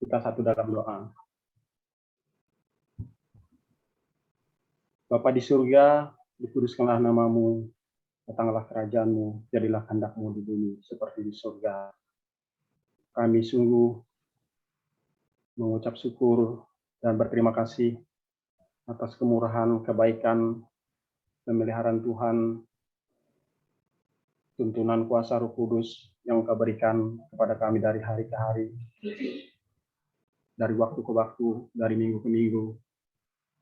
Kita satu dalam doa. Bapa di surga, dikuduskanlah namamu, datanglah kerajaanmu, jadilah kehendakmu di bumi seperti di surga. Kami sungguh mengucap syukur dan berterima kasih atas kemurahan, kebaikan, pemeliharaan Tuhan, tuntunan kuasa Roh Kudus yang Engkau berikan kepada kami dari hari ke hari, dari waktu ke waktu, dari minggu ke minggu,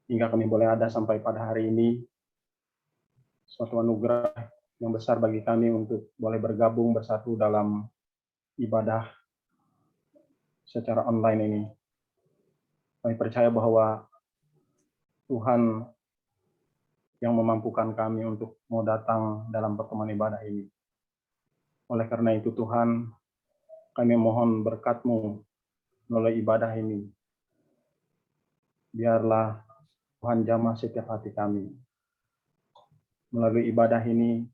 hingga kami boleh ada sampai pada hari ini. Suatu anugerah yang besar bagi kami untuk boleh bergabung bersatu dalam ibadah secara online ini. Kami percaya bahwa Tuhan yang memampukan kami untuk mau datang dalam pertemuan ibadah ini. Oleh karena itu Tuhan, kami mohon berkat-Mu melalui ibadah ini. Biarlah Tuhan jamah setiap hati kami. Melalui ibadah ini,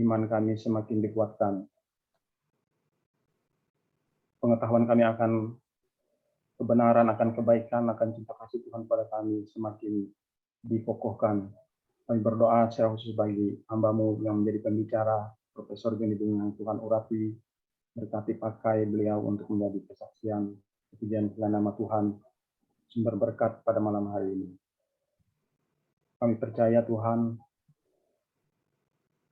iman kami semakin dikuatkan. Pengetahuan kami akan kebenaran, akan kebaikan, akan cinta kasih Tuhan pada kami semakin dikokohkan. Kami berdoa secara khusus bagi hamba-Mu yang menjadi pembicara, Profesor Beni Bunga, Tuhan urapi, berkati pakai beliau untuk menjadi kesaksian kepujian nama Tuhan, sumber berkat pada malam hari ini. Kami percaya Tuhan,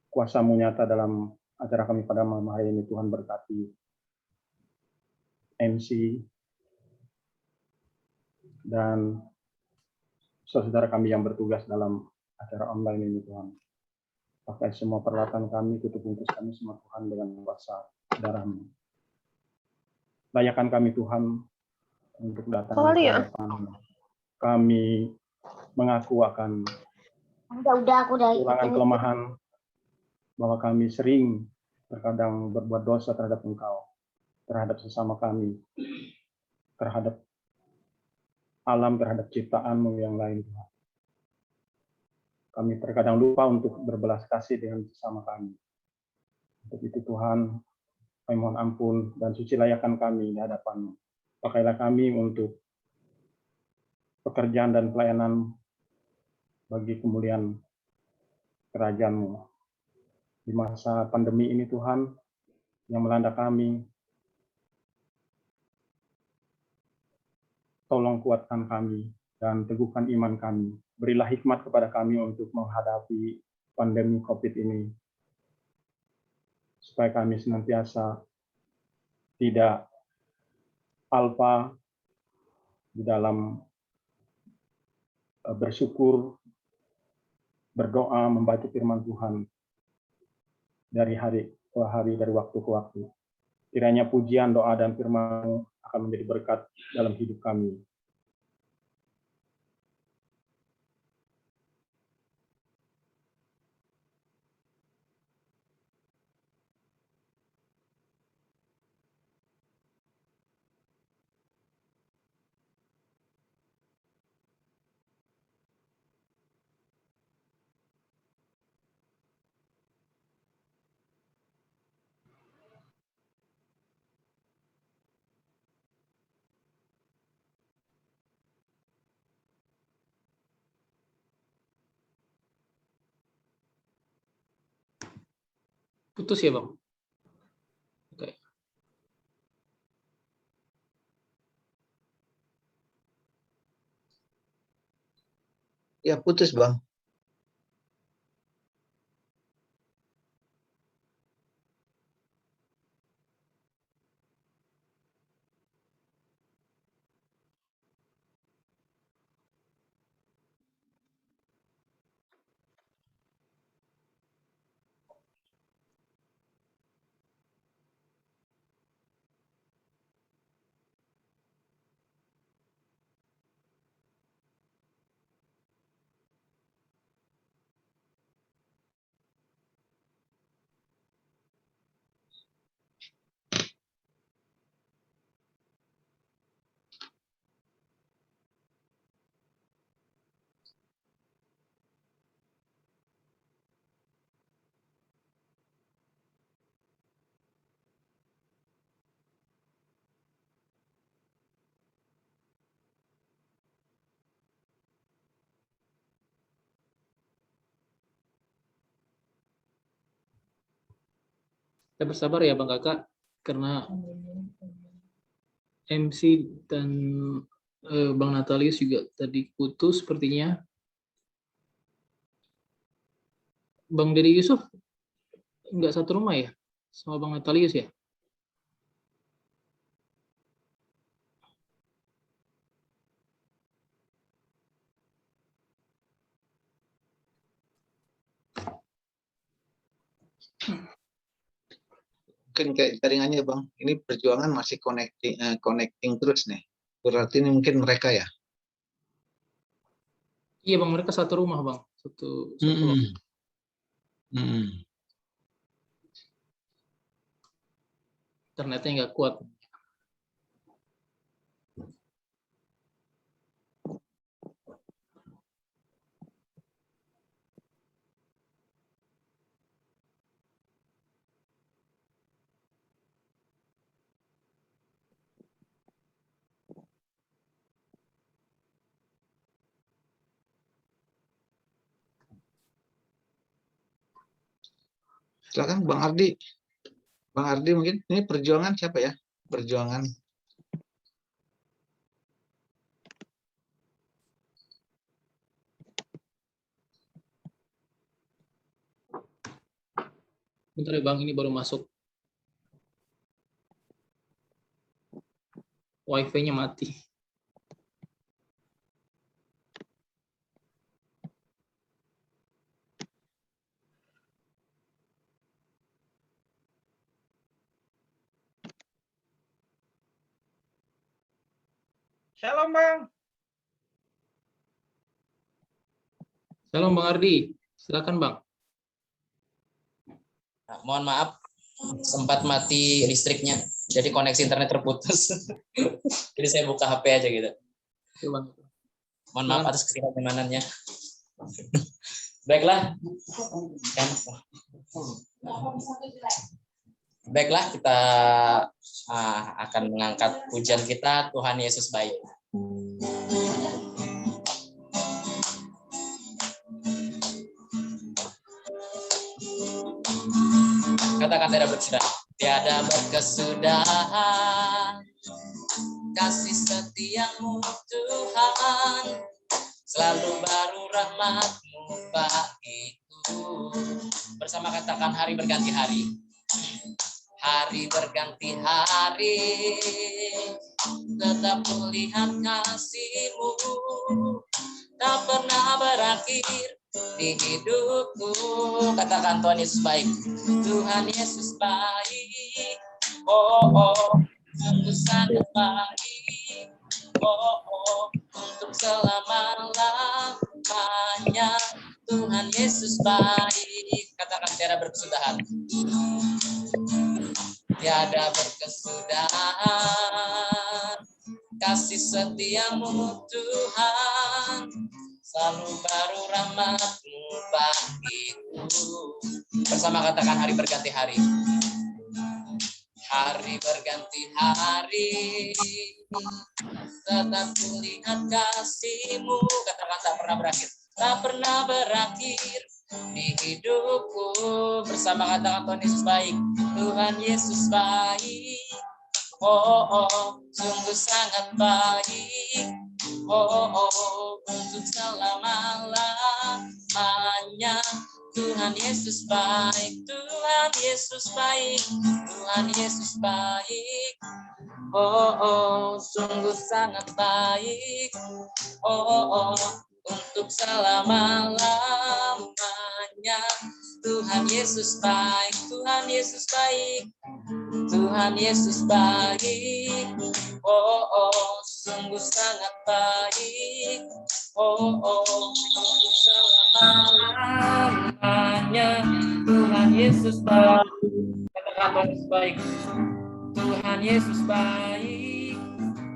kuasa-Mu nyata dalam acara kami pada malam hari ini. Tuhan berkati MC dan saudara kami yang bertugas dalam acara online ini Tuhan. Pakai semua peralatan kami, tutup bungkus kami semua Tuhan dengan kuasa darah-Mu. Layakan kami Tuhan untuk datang ke hadapan-Mu. Kami mengaku akan kekurangan kelemahan, bahwa kami sering terkadang berbuat dosa terhadap Engkau, terhadap sesama kami, terhadap alam, terhadap ciptaan-Mu yang lain Tuhan. Kami terkadang lupa untuk berbelas kasih dengan sesama kami. Untuk itu Tuhan, kami mohon ampun dan suci layakan kami di hadapan-Mu. Pakailah kami untuk pekerjaan dan pelayanan bagi kemuliaan kerajaan-Mu. Di masa pandemi ini Tuhan, yang melanda kami, tolong kuatkan kami dan teguhkan iman kami. Berilah hikmat kepada kami untuk menghadapi pandemi COVID ini, supaya kami senantiasa tidak alpa di dalam bersyukur, berdoa, membaca firman Tuhan dari hari ke hari, dari waktu ke waktu. Kiranya pujian, doa, dan firman akan menjadi berkat dalam hidup kami. Putus ya Bang? Oke. Ya putus Bang. Kita bersabar ya Bang Kakak, karena MC dan Bang Natalius juga tadi putus sepertinya. Bang Deddy Yusuf nggak satu rumah ya sama Bang Natalius ya? Mungkin kayak jaringannya Bang, ini perjuangan masih connecting terus nih. Berarti ini mungkin mereka ya. Iya Bang, mereka satu rumah Bang, satu lokasi. Internetnya nggak kuat. Silakan Bang Ardi. Bang Ardi mungkin ini perjuangan siapa ya? Perjuangan. Bentar ya Bang, ini baru masuk. Wifi-nya mati. Shalom Bang. Shalom Bang Ardi, silakan Bang. Nah, mohon maaf, sempat mati listriknya, jadi koneksi internet terputus. Jadi saya buka HP aja gitu. Oke, Bang. Mohon maaf atas ketidaknyamanannya. Baiklah, baiklah kita akan mengangkat pujian kita, Tuhan Yesus baik. Katakan tiada berkesudahan. Tiada berkesudahan kasih setiamu Tuhan, selalu baru rahmat-Mu bagiku. Bersama katakan hari berganti hari. Hari berganti hari, tetap kulihat kasih-Mu, tak pernah berakhir di hidupku. Katakan Tuhan Yesus baik. Tuhan Yesus baik. Oh, oh, sungguh sangat baik. Oh, oh, untuk selama-lamanya. Tuhan Yesus baik. Katakan tiada berkesudahan. Tiada berkesudahan kasih setiamu Tuhan, selalu baru rahmat-Mu bagiku. Bersama katakan hari berganti hari. Hari berganti hari, tetap kulihat kasih-Mu. Katakan tak pernah berakhir. Tak pernah berakhir di hidupku. Bersama katakan Tuhan Yesus baik. Tuhan Yesus baik. Oh, oh, sungguh sangat baik. Oh, oh, untuk selama-lamanya. Tuhan Yesus baik. Tuhan Yesus baik. Tuhan Yesus baik. Oh, oh, sungguh sangat baik. Oh, oh, untuk selama-lamanya. Tuhan Yesus baik. Tuhan Yesus baik. Tuhan Yesus baik. Oh, oh, sungguh sangat baik. Oh, oh, untuk selama-lamanya. Tuhan Yesus baik. Katakan Tuhan Yesus baik. Tuhan Yesus baik.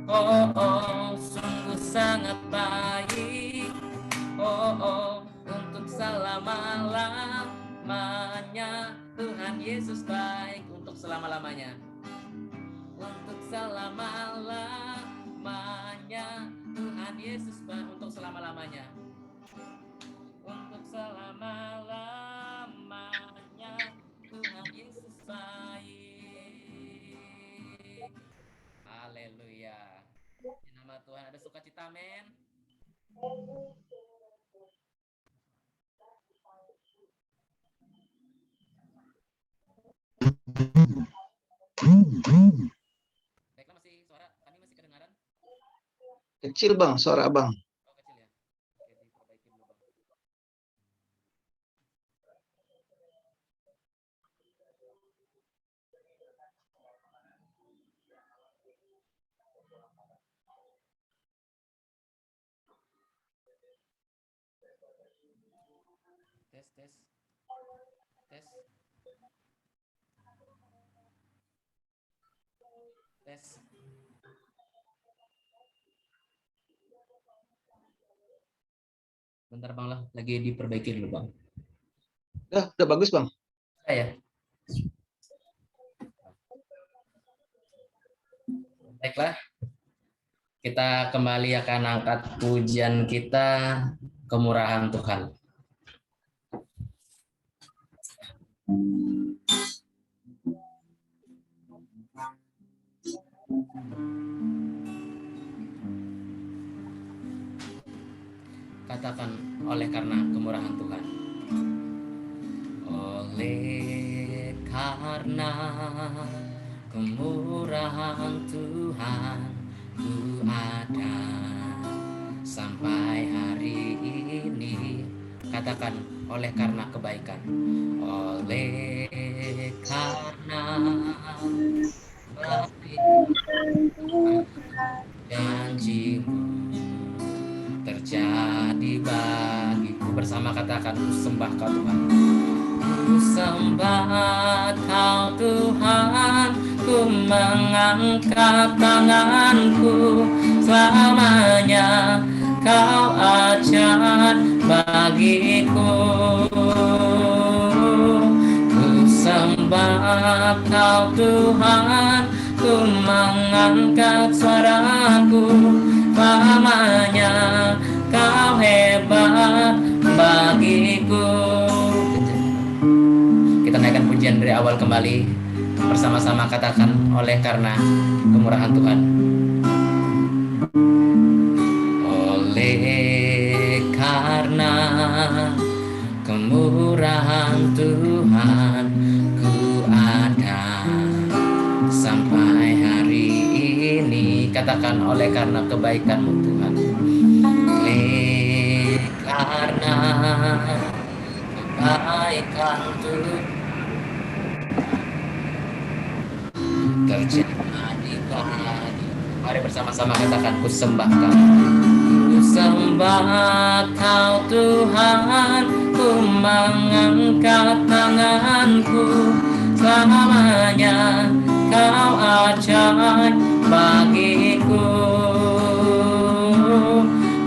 Oh, oh, sungguh sangat baik. Oh, oh, untuk selama-lamanya. Tuhan Yesus baik untuk selama-lamanya. Untuk selama-lamanya. Tuhan Yesus baik untuk selama-lamanya. Untuk selama-lamanya. Tuhan Yesus baik. Iya. Di nama Tuhan ada sukacita, men. Baiklah, masih suara kami masih kedengaran? Kecil Bang, suara Abang. Oh, kecil ya. Oke, diperbaiki dulu, Bang. Tes, tes. Tes. Tes. Bentar Bang lah, lagi diperbaiki dulu Bang. Udah bagus Bang. Ya. Baiklah, kita kembali akan angkat pujian kita, kemurahan Tuhan. Katakan oleh karena kemurahan Tuhan. Oleh karena kemurahan Tuhan, ku ada sampai hari ini. Katakan oleh karena kebaikan. Oleh karena janjimu terjadi bagiku, bersama katakan ku sembah kau Tuhan. Ku sembah kau Tuhan, ku mengangkat tanganku, selamanya kau ajar bagiku. Ku sembah kau Tuhan, ku mengangkat suaraku, selamanya kau hebat bagiku. Kita naikkan pujian dari awal kembali, bersama-sama katakan oleh karena kemurahan Tuhan. Oleh karena kemurahan Tuhan, ku ada sampai hari ini. Katakan oleh karena kebaikan-Mu Tuhan. Oleh karena kebaikan Tuhan terjadi pagi. Mari bersama-sama katakan ku sembah kau. Ku sembah kau Tuhan, ku mengangkat tanganku, selamanya kau ajar bagiku.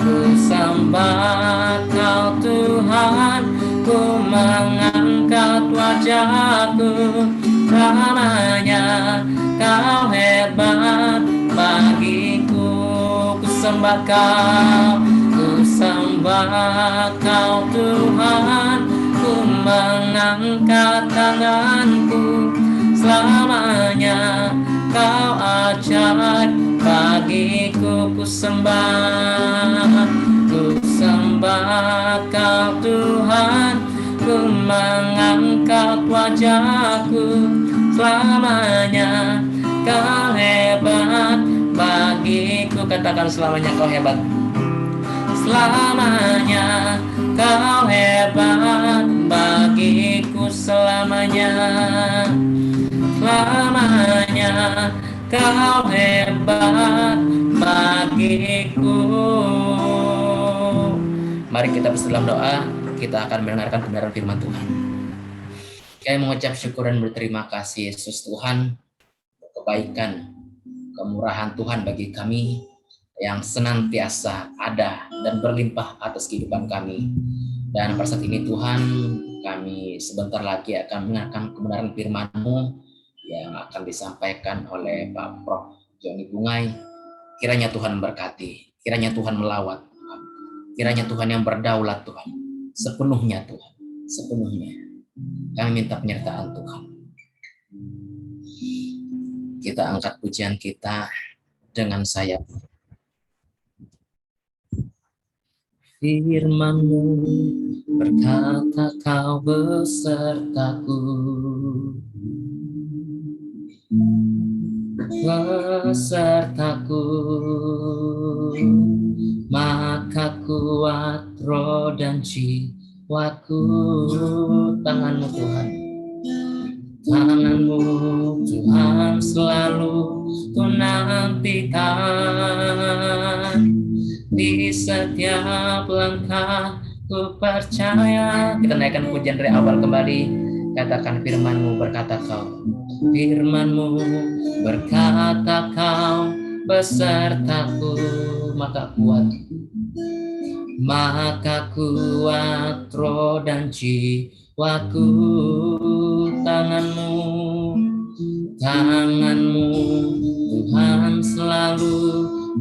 Ku sembah kau Tuhan, ku mengangkat wajahku, selamanya kau hebat bagiku. Ku sembah kau Tuhan, ku mengangkat tanganku, selamanya kau ajar bagiku. Ku sembah kau Tuhan, ku mengangkat wajahku, selamanya kau hebat bagiku. Katakan selamanya kau hebat. Selamanya kau hebat bagiku, selamanya. Selamanya kau hebat bagiku. Mari kita bersama dalam doa, kita akan mendengarkan kebenaran firman Tuhan. Kami mengucap syukur dan berterima kasih Yesus Tuhan, kebaikan, kemurahan Tuhan bagi kami yang senantiasa ada dan berlimpah atas kehidupan kami. Dan pada saat ini Tuhan, kami sebentar lagi akan mendengarkan kebenaran firman-Mu yang akan disampaikan oleh Pak Prof. Joni Bungai. Kiranya Tuhan berkati, kiranya Tuhan melawat, kiranya Tuhan yang berdaulat Tuhan, sepenuhnya Tuhan, sepenuhnya. Kami minta penyertaan Tuhan. Kita angkat pujian kita dengan sayap. Firman-Mu berkata Kau besertaku, besertaku, maka kuat roh dan jiwaku. Tangan-Mu Tuhan, tangan-Mu Tuhan selalu ku nantikan. Di setiap langkah ku percaya. Kita naikkan pujian dari awal kembali. Katakan firman-Mu berkata Kau, firman-Mu berkata Kau besertaku, maka kuat roh dan jiwaku. Tangan-Mu Tuhan selalu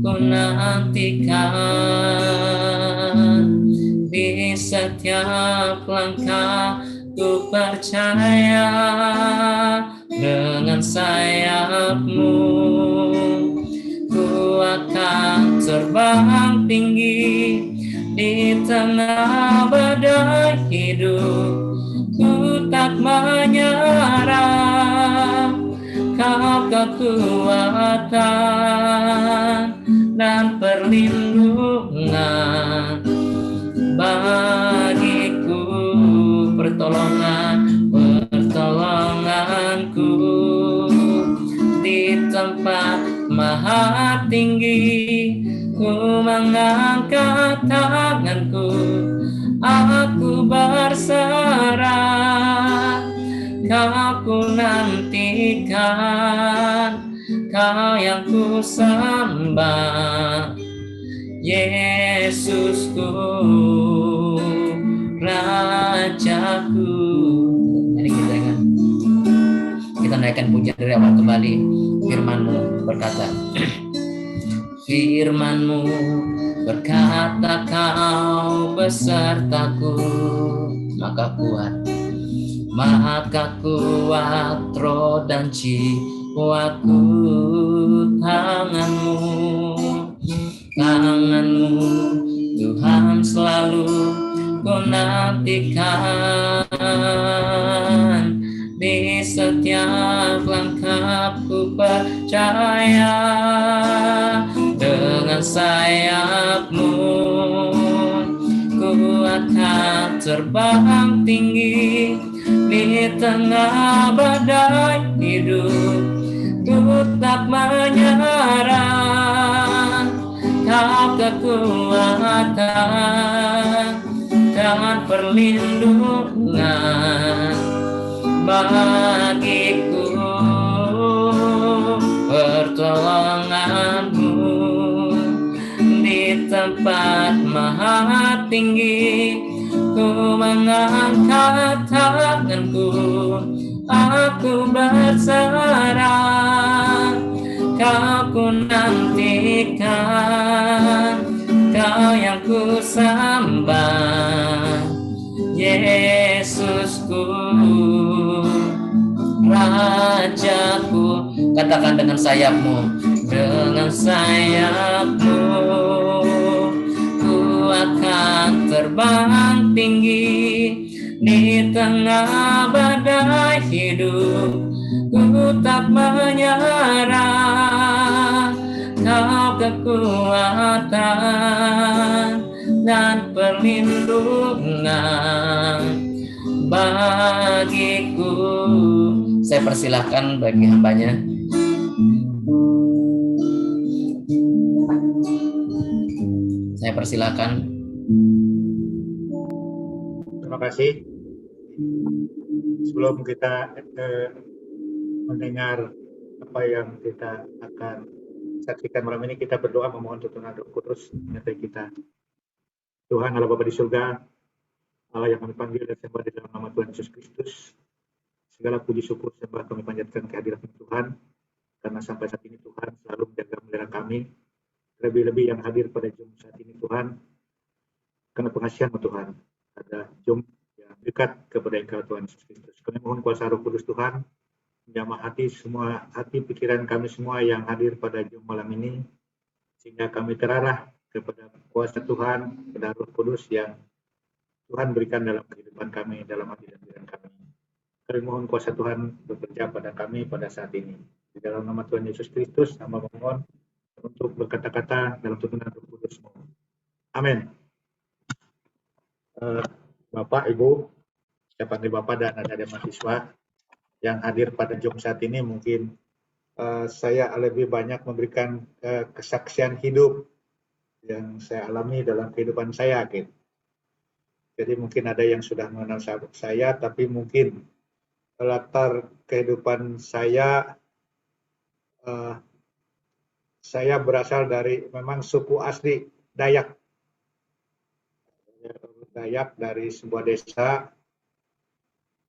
ku nantikan. Di setiap langkah ku percaya, dengan sayap-Mu ku akan terbang tinggi. Di tengah badai hidup ku tak menyerah. Kau kekuatan dan perlindungan bagiku, pertolonganku di tempat maha tinggi. Ku mengangkat tanganku, aku berserah. Kau ku nantikan, Kau yang ku sembah, Yesusku, Rajaku. Mari kita naikkan pujian dari awal kembali. Firman-Mu berkata, firman-Mu berkata Kau besertaku, maka kuat roh dan jiwaku. Tangan-Mu Tuhan selalu ku nantikan. Di setiap langkah ku percaya, dengan sayap-Mu ku akan terbang tinggi. Di tengah badai hidup ku tak menyerah. Kau kekuatan dan perlindungan bagiku, pertolongan-Mu di tempat maha tinggi. Ku mengangkat tanganku, aku berserah. Kau ku nantikan, Kau yang ku sembah, Yesusku, Rajaku. Katakan dengan sayap-Mu, ku akan terbang tinggi. Di tengah badai hidup ku tak menyerah. Kau kekuatan dan perlindungan bagiku. Saya persilahkan bagi hambanya. Saya persilahkan. Terima kasih. Sebelum kita mendengar apa yang kita akan saksikan malam ini, kita berdoa memohon tuntunan Roh Kudus menyertai kita. Tuhan Allah Bapa di surga, Allah yang kami panggil dan sembah di dalam nama Tuhan Yesus Kristus, segala puji syukur sembah kami panjatkan kehadirat Tuhan, karena sampai saat ini Tuhan selalu menjaga memelihara kami, lebih-lebih yang hadir pada jam saat ini Tuhan, karena pengasihan-Mu Tuhan, ada jam yang dekat kepada Engkau Tuhan Yesus Kristus. Kami mohon kuasa Roh Kudus Tuhan, menjamah hati pikiran kami semua yang hadir pada Zoom malam ini, sehingga kami terarah kepada kuasa Tuhan, kepada Roh Kudus yang Tuhan berikan dalam kehidupan kami, dalam hati dan pikiran kami. Kami mohon kuasa Tuhan bekerja pada kami pada saat ini. Di dalam nama Tuhan Yesus Kristus, hamba memohon untuk berkata-kata dalam tuntunan Roh Kudus. Amin. Bapak, Ibu, saya panggil Bapak dan adik-adik mahasiswa yang hadir pada Zoom saat ini, mungkin saya lebih banyak memberikan kesaksian hidup yang saya alami dalam kehidupan saya. Gitu. Jadi mungkin ada yang sudah mengenal saya, tapi mungkin latar kehidupan saya berasal dari memang suku asli Dayak. Dayak dari sebuah desa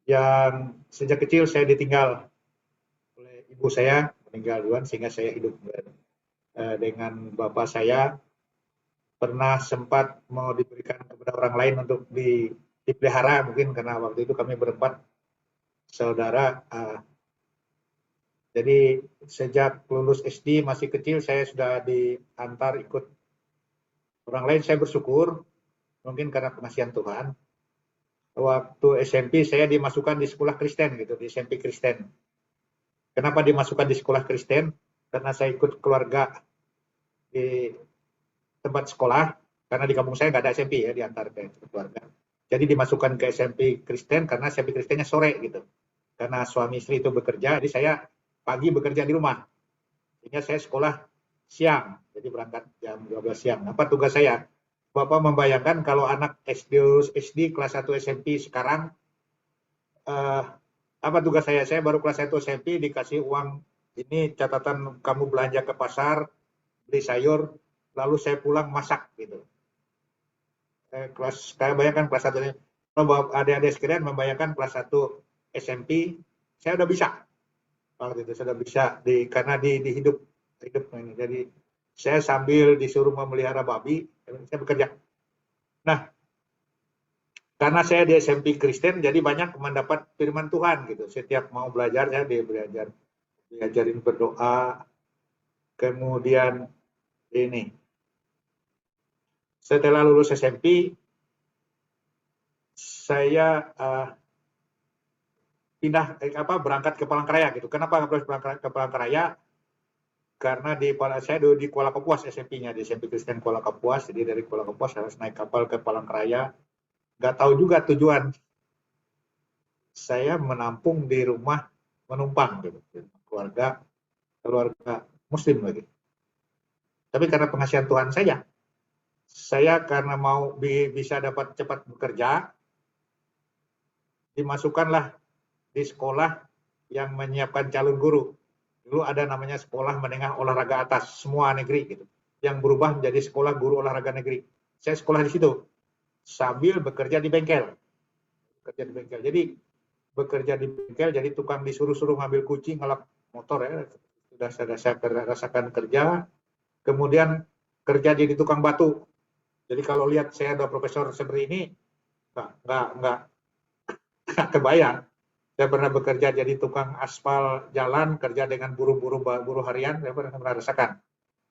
yang sejak kecil saya ditinggal oleh ibu saya, meninggal duluan, sehingga saya hidup dengan bapak saya. Pernah sempat mau diberikan kepada orang lain untuk dipelihara, mungkin karena waktu itu kami berempat saudara. Jadi sejak lulus SD masih kecil saya sudah diantar ikut orang lain. Saya bersyukur, mungkin karena pengasihan Tuhan. Waktu SMP saya dimasukkan di sekolah Kristen gitu, di SMP Kristen. Kenapa dimasukkan di sekolah Kristen? Karena saya ikut keluarga di tempat sekolah, karena di kampung saya nggak ada SMP ya, diantar ke keluarga. Jadi dimasukkan ke SMP Kristen karena SMP Kristennya sore gitu. Karena suami istri itu bekerja, jadi saya pagi bekerja di rumah. Sehingga saya sekolah siang, jadi berangkat jam 12 siang. Apa tugas saya? Bapak membayangkan kalau anak SD kelas 1 SMP sekarang, apa tugas saya? Saya baru kelas 1 SMP dikasih uang, ini catatan kamu belanja ke pasar, beli sayur, lalu saya pulang masak gitu. Saya bayangkan kelas 1 ini, kalau adik-adik sekalian membayangkan kelas 1 SMP, saya udah bisa. Waktu itu sudah bisa karena di hidup ini. Jadi saya sambil disuruh memelihara babi, saya bekerja. Nah, karena saya di SMP Kristen, jadi banyak mendapat firman Tuhan gitu. Setiap mau belajar, saya diajarin berdoa. Kemudian ini, setelah lulus SMP, saya berangkat ke Palangkaraya gitu. Kenapa harus berangkat ke Palangkaraya? Karena saya di Kuala Kapuas SMP-nya, di SMP Kristen Kuala Kapuas. Jadi dari Kuala Kapuas harus naik kapal ke Palangkaraya. Nggak tahu juga tujuan. Saya menampung di rumah menumpang gitu. Keluarga Muslim lagi. Tapi karena pengasihan Tuhan saya karena mau bisa dapat cepat bekerja, dimasukkanlah di sekolah yang menyiapkan calon guru. Dulu ada namanya sekolah menengah olahraga atas, semua negeri gitu, yang berubah menjadi sekolah guru olahraga negeri. Saya sekolah di situ sambil bekerja di bengkel. Jadi bekerja di bengkel, jadi tukang disuruh-suruh ngambil kucing, ngelap motor ya. Sudah saya rasakan kerja. Kemudian kerja jadi tukang batu. Jadi kalau lihat saya ada profesor seperti ini, nggak kebayang. Saya pernah bekerja jadi tukang aspal jalan, kerja dengan buruh harian, saya pernah merasakan.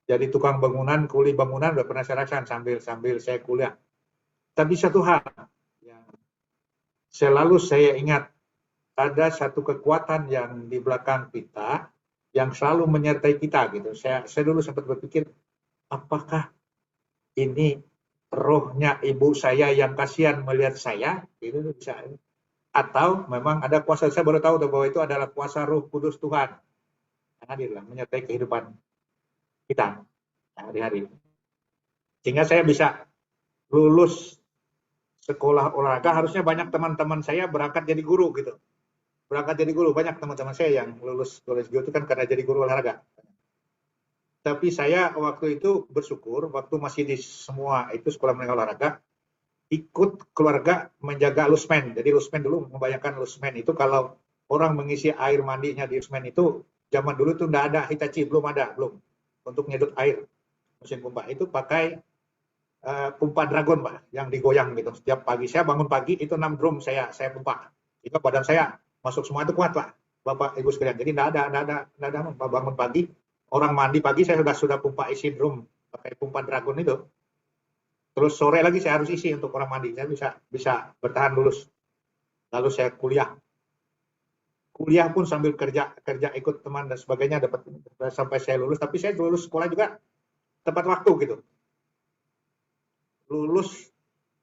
Jadi tukang bangunan, kuli bangunan, udah pernah saya rasakan sambil saya kuliah. Tapi satu hal yang selalu saya ingat, ada satu kekuatan yang di belakang kita, yang selalu menyertai kita gitu. Saya dulu sempat berpikir, apakah ini rohnya ibu saya yang kasihan melihat saya, itu bisa, atau memang ada kuasa. Saya baru tahu bahwa itu adalah kuasa Roh Kudus Tuhan yang hadirlah menyertai kehidupan kita hari-hari. Sehingga saya bisa lulus sekolah olahraga. Harusnya banyak teman-teman saya berangkat jadi guru gitu. Banyak teman-teman saya yang lulus gitu kan karena jadi guru olahraga. Tapi saya waktu itu bersyukur, waktu masih di semua itu sekolah menengah olahraga, ikut keluarga menjaga lusmen. Jadi lusmen dulu, membayangkan lusmen itu kalau orang mengisi air mandinya di lusmen itu, zaman dulu itu enggak ada Hitachi, belum. Untuk nyedot air, mesin pompa itu pakai pompa Dragon, Pak, yang digoyang gitu. Setiap pagi saya bangun pagi itu 6 drum saya pompa. Itu badan saya masuk semua itu kuat, Pak. Bapak Ibu sekalian. Jadi nggak ada bangun pagi, orang mandi pagi saya sudah pompa isi drum pakai pompa Dragon itu. Terus sore lagi saya harus isi untuk orang mandi. Saya bisa bertahan lulus. Lalu saya kuliah. Kuliah pun sambil kerja ikut teman dan sebagainya dapat sampai saya lulus. Tapi saya lulus sekolah juga tepat waktu gitu. Lulus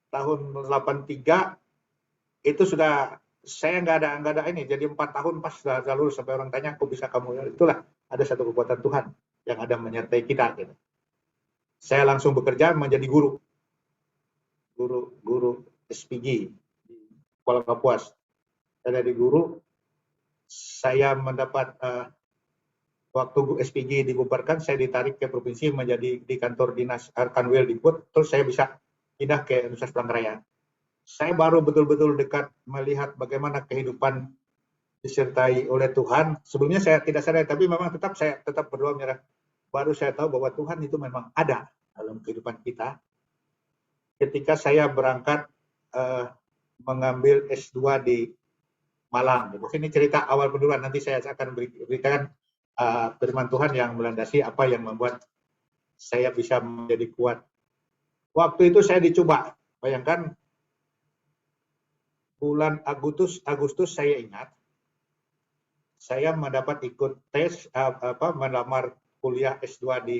tahun 83 itu sudah saya nggak ada ini. Jadi 4 tahun pas sudah lulus sampai orang tanya, kok bisa kamu? Itulah ada satu kekuatan Tuhan yang ada menyertai kita. Gitu. Saya langsung bekerja menjadi guru SPG di Kuala Kapuas. Saya jadi guru, saya mendapat waktu SPG dibubarkan, saya ditarik ke provinsi menjadi di kantor dinas Kanwil Dikbud, terus saya bisa pindah ke Universitas Palangkaraya. Saya baru betul-betul dekat melihat bagaimana kehidupan disertai oleh Tuhan. Sebelumnya saya tidak sadar, tapi memang saya tetap berdoa menyerah. Baru saya tahu bahwa Tuhan itu memang ada dalam kehidupan kita. Ketika saya berangkat mengambil S2 di Malang. Ini cerita awal pendudukan, nanti saya akan berikan firman Tuhan yang melandasi apa yang membuat saya bisa menjadi kuat. Waktu itu saya dicoba, bayangkan bulan Agustus saya ingat, saya mendapat ikut tes melamar kuliah S2 di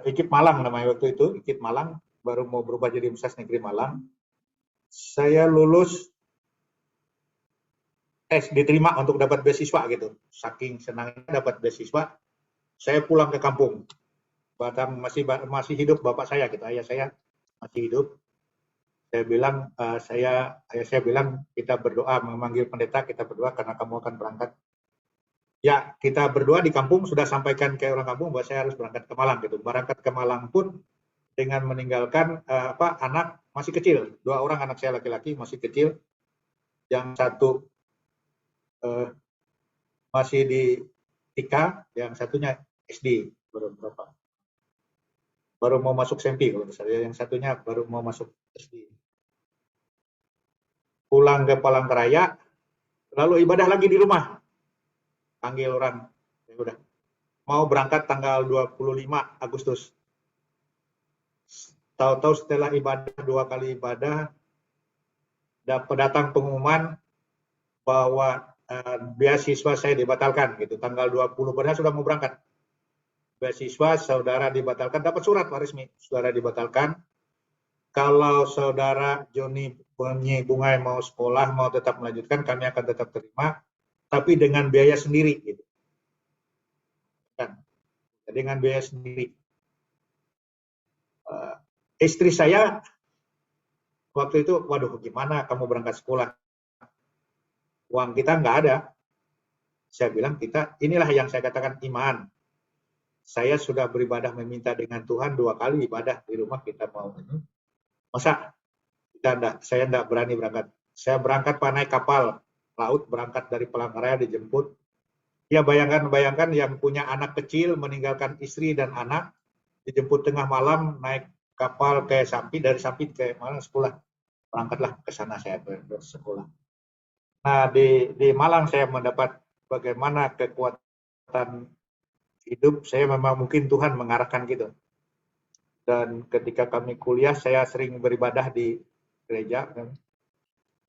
IKIP Malang namanya waktu itu, IKIP Malang, baru mau berubah jadi Universitas Negeri Malang. Saya lulus diterima untuk dapat beasiswa gitu. Saking senangnya dapat beasiswa, saya pulang ke kampung. Batang masih hidup bapak saya gitu, ayah saya masih hidup. Saya bilang ayah saya bilang kita berdoa, memanggil pendeta, kita berdoa karena kamu akan berangkat. Ya, kita berdoa di kampung, sudah sampaikan ke orang kampung bahwa saya harus berangkat ke Malang gitu. Berangkat ke Malang pun dengan meninggalkan anak masih kecil, 2 orang anak saya laki-laki masih kecil, yang satu masih di TK, yang satunya SD baru mau masuk SMP kalau misalnya, yang satunya baru mau masuk SD. Pulang ke Palangkaraya, lalu ibadah lagi di rumah, panggil orang, ya udah mau berangkat tanggal 25 Agustus. Tahu-tahu setelah ibadah 2 kali ibadah, datang pengumuman bahwa beasiswa saya dibatalkan gitu. Tanggal 20 padahal sudah mau berangkat. Beasiswa saudara dibatalkan, dapat surat Pak resmi, saudara dibatalkan. Kalau saudara Joni Bungai mau sekolah, mau tetap melanjutkan, kami akan tetap terima, tapi dengan biaya sendiri gitu. Dengan biaya sendiri. Istri saya waktu itu, waduh gimana kamu berangkat sekolah? Uang kita nggak ada. Saya bilang inilah yang saya katakan iman. Saya sudah beribadah meminta dengan Tuhan 2 kali ibadah di rumah, kita mau ini. Masa saya enggak berani berangkat. Saya berangkat naik kapal laut, berangkat dari Palangkaraya dijemput. Ya bayangkan yang punya anak kecil meninggalkan istri dan anak, dijemput tengah malam naik kapal ke Sampit, dari Sampit ke Malang sekolah. Berangkatlah ke sana saya bersekolah. Nah, di Malang saya mendapat bagaimana kekuatan hidup. Saya memang mungkin Tuhan mengarahkan gitu. Dan ketika kami kuliah, saya sering beribadah di gereja.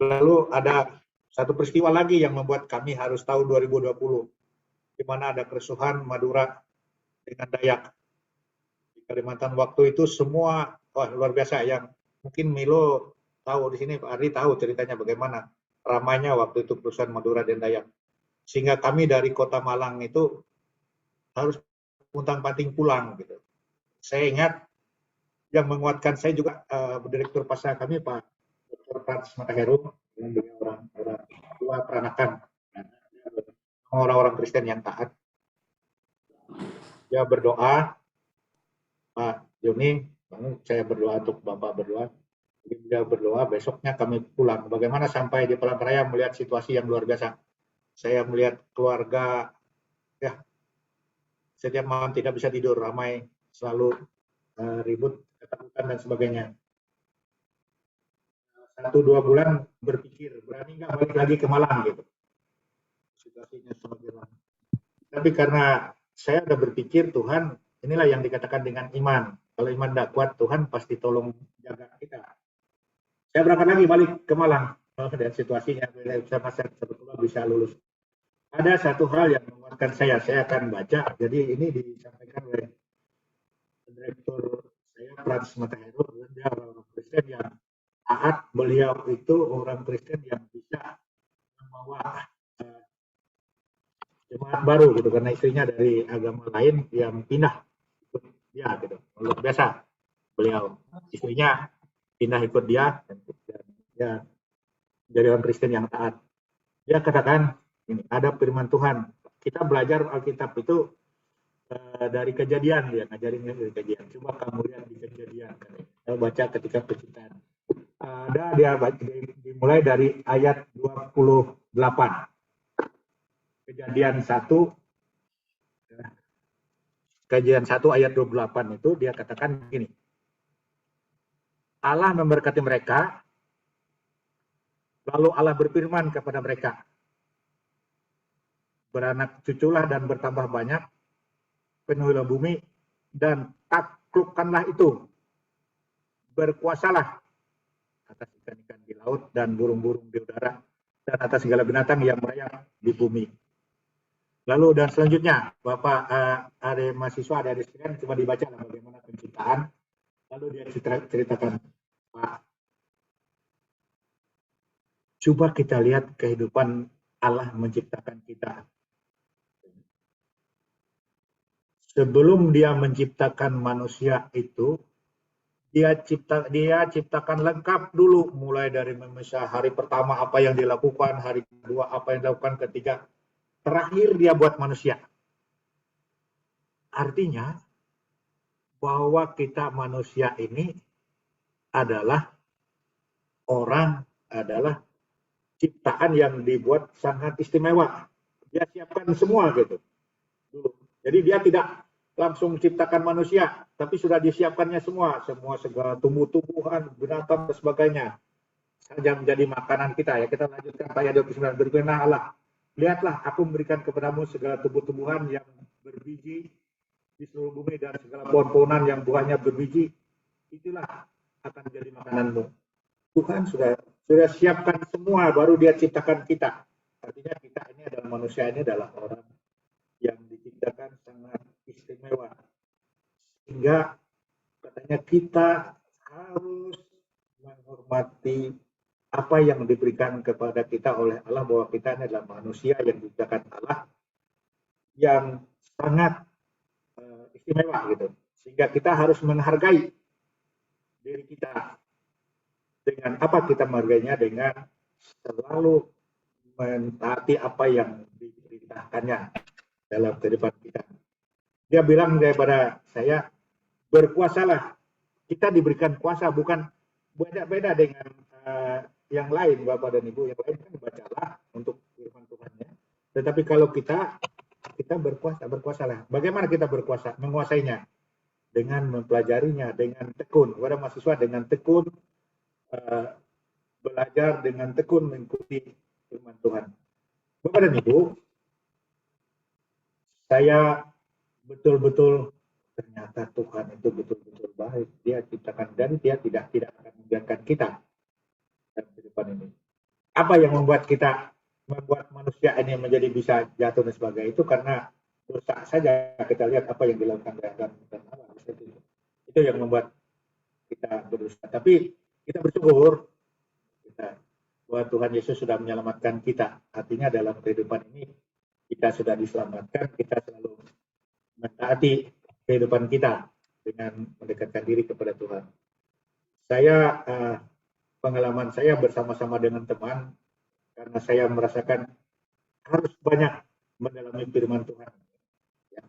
Lalu ada satu peristiwa lagi yang membuat kami harus tahun 2020, di mana ada kerusuhan Madura dengan Dayak. Di Kalimantan waktu itu semua, luar biasa, yang mungkin Milo tahu di sini, Pak Ardi tahu ceritanya bagaimana ramainya waktu itu kerusuhan Madura dan Dayak. Sehingga kami dari kota Malang itu harus puntang-panting pulang gitu. Saya ingat yang menguatkan saya juga direktur pasar kami Pak Dr. Frans Mataheru, yang beliau orang tua peranakan, orang-orang Kristen yang taat. Dia berdoa, Pak Joni, saya berdoa untuk Bapak berdoa. Dia berdoa, besoknya kami pulang. Bagaimana sampai di Palangkaraya melihat situasi yang luar biasa. Saya melihat keluarga, ya, setiap malam tidak bisa tidur, ramai, selalu ribut, ketakutan dan sebagainya. 1-2 bulan berpikir, berani nggak balik lagi ke Malang gitu. situasinya semakin lama. Tapi karena saya udah berpikir Tuhan, inilah yang dikatakan dengan iman. Kalau iman tidak kuat, Tuhan pasti tolong jaga kita. Saya berangkat lagi balik ke Malang. Dan situasinya sama saya sebetulnya bisa lulus. Ada satu hal yang menguatkan saya akan baca. Jadi ini disampaikan oleh direktur saya, Frans Matahero, dia orang Kristen yang taat. Beliau itu orang Kristen yang bisa membawa jemaat baru gitu, karena istrinya dari agama lain yang pindah ikut dia gitu. Luar biasa beliau, istrinya pindah ikut dia dan dia jadi orang Kristen yang taat. Dia katakan ini, ada firman Tuhan. Kita belajar Alkitab itu dari Kejadian, dia ngajarinnya dari Kejadian. Coba kamu lihat di Kejadian. Saya baca ketika penciptaan. Ada dia dimulai dari ayat 28. Kejadian 1 ayat 28 itu dia katakan begini. Allah memberkati mereka, lalu Allah berfirman kepada mereka, beranak cuculah dan bertambah banyak, penuhilah bumi dan taklukkanlah itu, berkuasalah atas ikan-ikan di laut dan burung-burung di udara dan atas segala binatang yang merayap di bumi. Lalu dan selanjutnya, Bapak ada mahasiswa, ada sekalian, coba dibaca bagaimana penciptaan. Lalu dia ceritakan, Pak, coba kita lihat kehidupan Allah menciptakan kita. Sebelum dia menciptakan manusia itu, dia ciptakan lengkap dulu, mulai dari memisah hari pertama apa yang dilakukan, hari kedua apa yang dilakukan, ketiga. Terakhir dia buat manusia. Artinya bahwa kita manusia ini adalah ciptaan yang dibuat sangat istimewa. Dia siapkan semua gitu. Jadi dia tidak langsung ciptakan manusia, tapi sudah disiapkannya semua segala tumbuh-tumbuhan, binatang dan sebagainya. Saja menjadi makanan kita ya. Kita lanjutkan ayat 29. Berfirman Allah, lihatlah, aku memberikan kepadamu segala tumbuh-tumbuhan yang berbiji di seluruh bumi dan segala pohon-pohonan yang buahnya berbiji. Itulah akan menjadi makananmu. Tuhan sudah siapkan semua, baru dia ciptakan kita. Artinya kita ini adalah manusia, ini adalah orang yang diciptakan sangat istimewa. Sehingga katanya kita harus menghormati apa yang diberikan kepada kita oleh Allah, bahwa kita ini adalah manusia yang diciptakan Allah yang sangat istimewa gitu. Sehingga kita harus menghargai diri kita. Dengan apa kita menghargainya? Dengan selalu mentaati apa yang diperintahkannya dalam kehidupan kita. Dia bilang daripada saya, berkuasalah. Kita diberikan kuasa, bukan beda-beda dengan yang lain, Bapak dan Ibu. Yang lain kan bacalah untuk firman Tuhannya. Tetapi kalau kita berkuasalah. Bagaimana kita berkuasa? Menguasainya dengan mempelajarinya, dengan tekun. Kepada mahasiswa dengan tekun, belajar dengan tekun mengikuti firman Tuhan. Bapak dan Ibu, saya betul-betul ternyata Tuhan itu betul-betul baik. Dia ciptakan dan dia tidak akan membiarkan kita dalam kehidupan ini. Apa yang membuat manusia ini menjadi bisa jatuh dan sebagainya itu karena dosa saja. Kita lihat apa yang dilakukan oleh Adam dan Hawa. Itu yang membuat kita berdosa. Tapi kita bersyukur bahwa Tuhan Yesus sudah menyelamatkan kita. Artinya dalam kehidupan ini kita sudah diselamatkan, kita selalu mentaati kehidupan kita dengan mendekatkan diri kepada Tuhan. Pengalaman saya bersama-sama dengan teman, karena saya merasakan harus banyak mendalami firman Tuhan. Ya.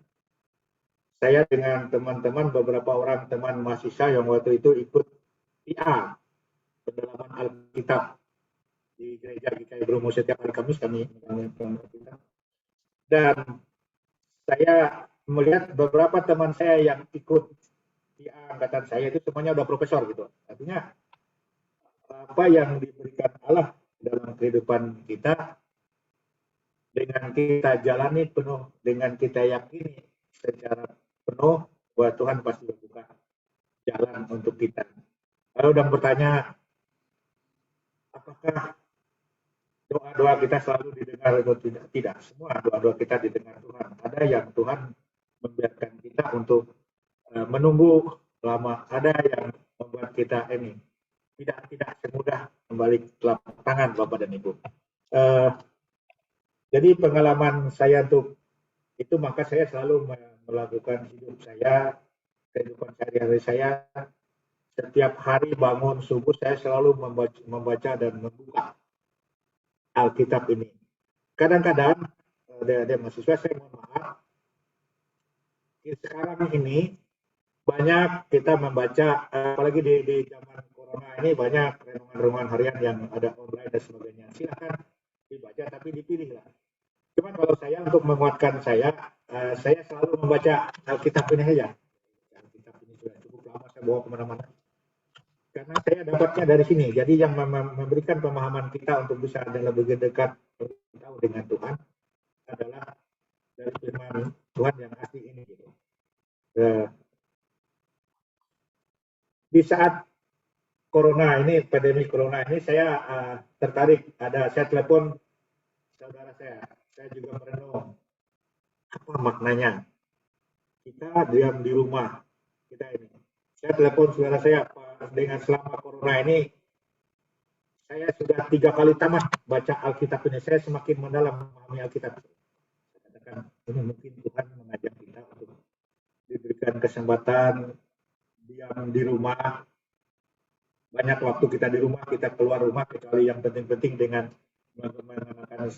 Saya dengan teman-teman, beberapa orang teman mahasiswa yang waktu itu ikut PA, pendalaman Alkitab di gereja GKI Bromo. Setiap hari Kamis kami mendalami Alkitab. Dan saya melihat beberapa teman saya yang ikut di angkatan saya itu semuanya udah profesor gitu. Artinya apa yang diberikan Allah dalam kehidupan kita dengan kita jalani penuh, dengan kita yakini secara penuh bahwa Tuhan pasti membuka jalan untuk kita. Lalu dan bertanya, apakah doa-doa kita selalu didengar atau tidak? Tidak, semua doa-doa kita didengar Tuhan. Ada yang Tuhan membiarkan kita untuk menunggu lama, ada yang membuat kita ini tidak semudah kembali telapak tangan Bapak dan Ibu. Jadi pengalaman saya untuk itu, maka saya selalu melakukan hidup saya, kehidupan sehari-hari saya. Setiap hari bangun subuh saya selalu membaca dan membuka Alkitab ini. Kadang-kadang adik-adik mahasiswa, saya mohon maaf, sekarang ini banyak kita membaca, apalagi di zaman corona ini, banyak renungan-renungan harian yang ada online dan sebagainya. Silakan dibaca, tapi dipilih lah. Cuma kalau saya, untuk menguatkan saya selalu membaca Alkitab ini saja. Alkitab ini sudah cukup lama saya bawa kemana-mana. Karena saya dapatnya dari sini. Jadi yang memberikan pemahaman kita untuk bisa lebih dekat tahu dengan Tuhan adalah dari firman Tuhan yang asli ini. Gitu. Di saat corona ini, pandemi corona ini, saya tertarik. Saya telepon saudara saya juga merenung. Apa maknanya? Kita diam di rumah, kita ini. Saya telepon saudara saya, dengan selama corona ini, saya sudah 3 kali tamat baca Alkitab ini. Saya semakin mendalam memahami Alkitab. Saya katakan, ini mungkin Tuhan mengajak kita untuk diberikan kesempatan diam di rumah. Banyak waktu kita di rumah, kita keluar rumah, kecuali yang penting-penting dengan menggunakan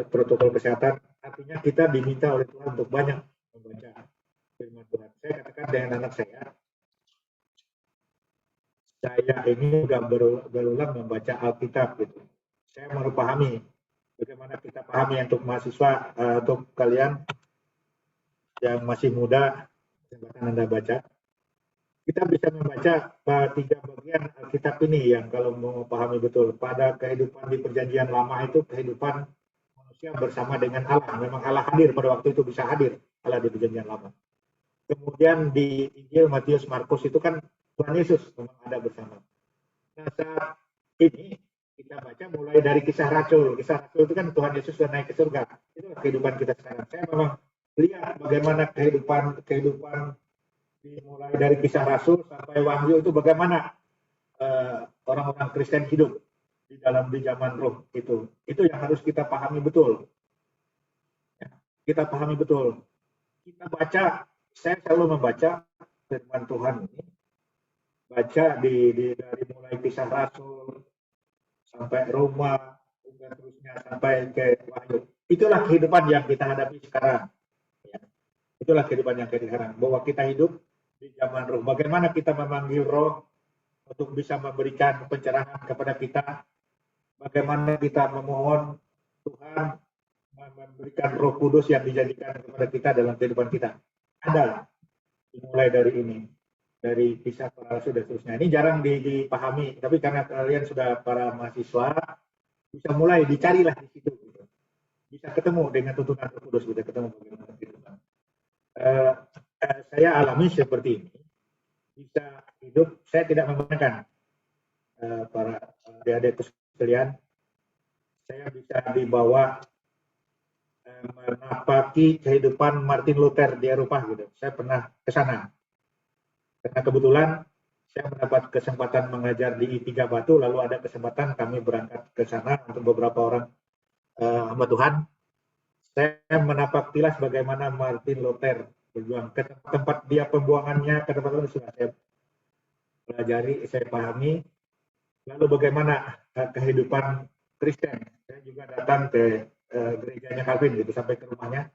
protokol kesehatan. Artinya kita diminta oleh Tuhan untuk banyak membaca firman Tuhan. Saya katakan dengan anak saya ini juga berulang membaca Alkitab gitu. Saya mau pahami bagaimana kita pahami untuk mahasiswa, untuk kalian yang masih muda, kesempatan Anda baca. Kita bisa membaca 3 bagian Alkitab ini yang kalau mau pahami betul. Pada kehidupan di perjanjian lama itu kehidupan manusia bersama dengan Allah. Memang Allah hadir pada waktu itu, bisa hadir Allah di perjanjian lama. Kemudian di Injil Matius, Markus itu kan Tuhan Yesus memang ada bersama. Nah, saat ini kita baca mulai dari Kisah Rasul. Kisah Rasul itu kan Tuhan Yesus sudah naik ke surga. Itulah kehidupan kita sekarang. Saya memang lihat bagaimana kehidupan dimulai dari Kisah Rasul sampai Wahyu itu, bagaimana orang-orang Kristen hidup di zaman Roh itu. Itu yang harus kita pahami betul. Ya, kita pahami betul. Kita baca, saya selalu membaca firman Tuhan ini. Baca dari mulai Kisah Rasul sampai Roma, dan terusnya sampai ke Wahyu. Itulah kehidupan yang kita hadapi sekarang. Ya. Itulah kehidupan yang kita sekarang. Bahwa kita hidup di zaman Roh. Bagaimana kita memanggil Roh untuk bisa memberikan pencerahan kepada kita. Bagaimana kita memohon Tuhan memberikan Roh Kudus yang dijanjikan kepada kita dalam kehidupan kita. Adalah dimulai dari ini. Dari Kisah para Rasul dan seterusnya. Ini jarang dipahami, tapi karena kalian sudah para mahasiswa, bisa mulai dicarilah di situ. Gitu. Bisa ketemu dengan tuntunan Roh Kudus, bisa ketemu bagaimana kehidupan. Saya alami seperti ini. Bisa hidup, saya tidak membayangkan para adik-adik sekalian, saya bisa dibawa menapaki kehidupan Martin Luther di Eropa gitu. Saya pernah ke sana. Karena kebetulan saya mendapat kesempatan mengajar di I3 Batu, lalu ada kesempatan kami berangkat ke sana untuk beberapa orang hamba Tuhan. Saya menapak tilas bagaimana Martin Luther berjuang ke tempat dia pembuangannya, ke tempat itu sudah saya pelajari, saya pahami. Lalu bagaimana kehidupan Kristen. Saya juga datang ke gerejanya Calvin gitu, sampai ke rumahnya.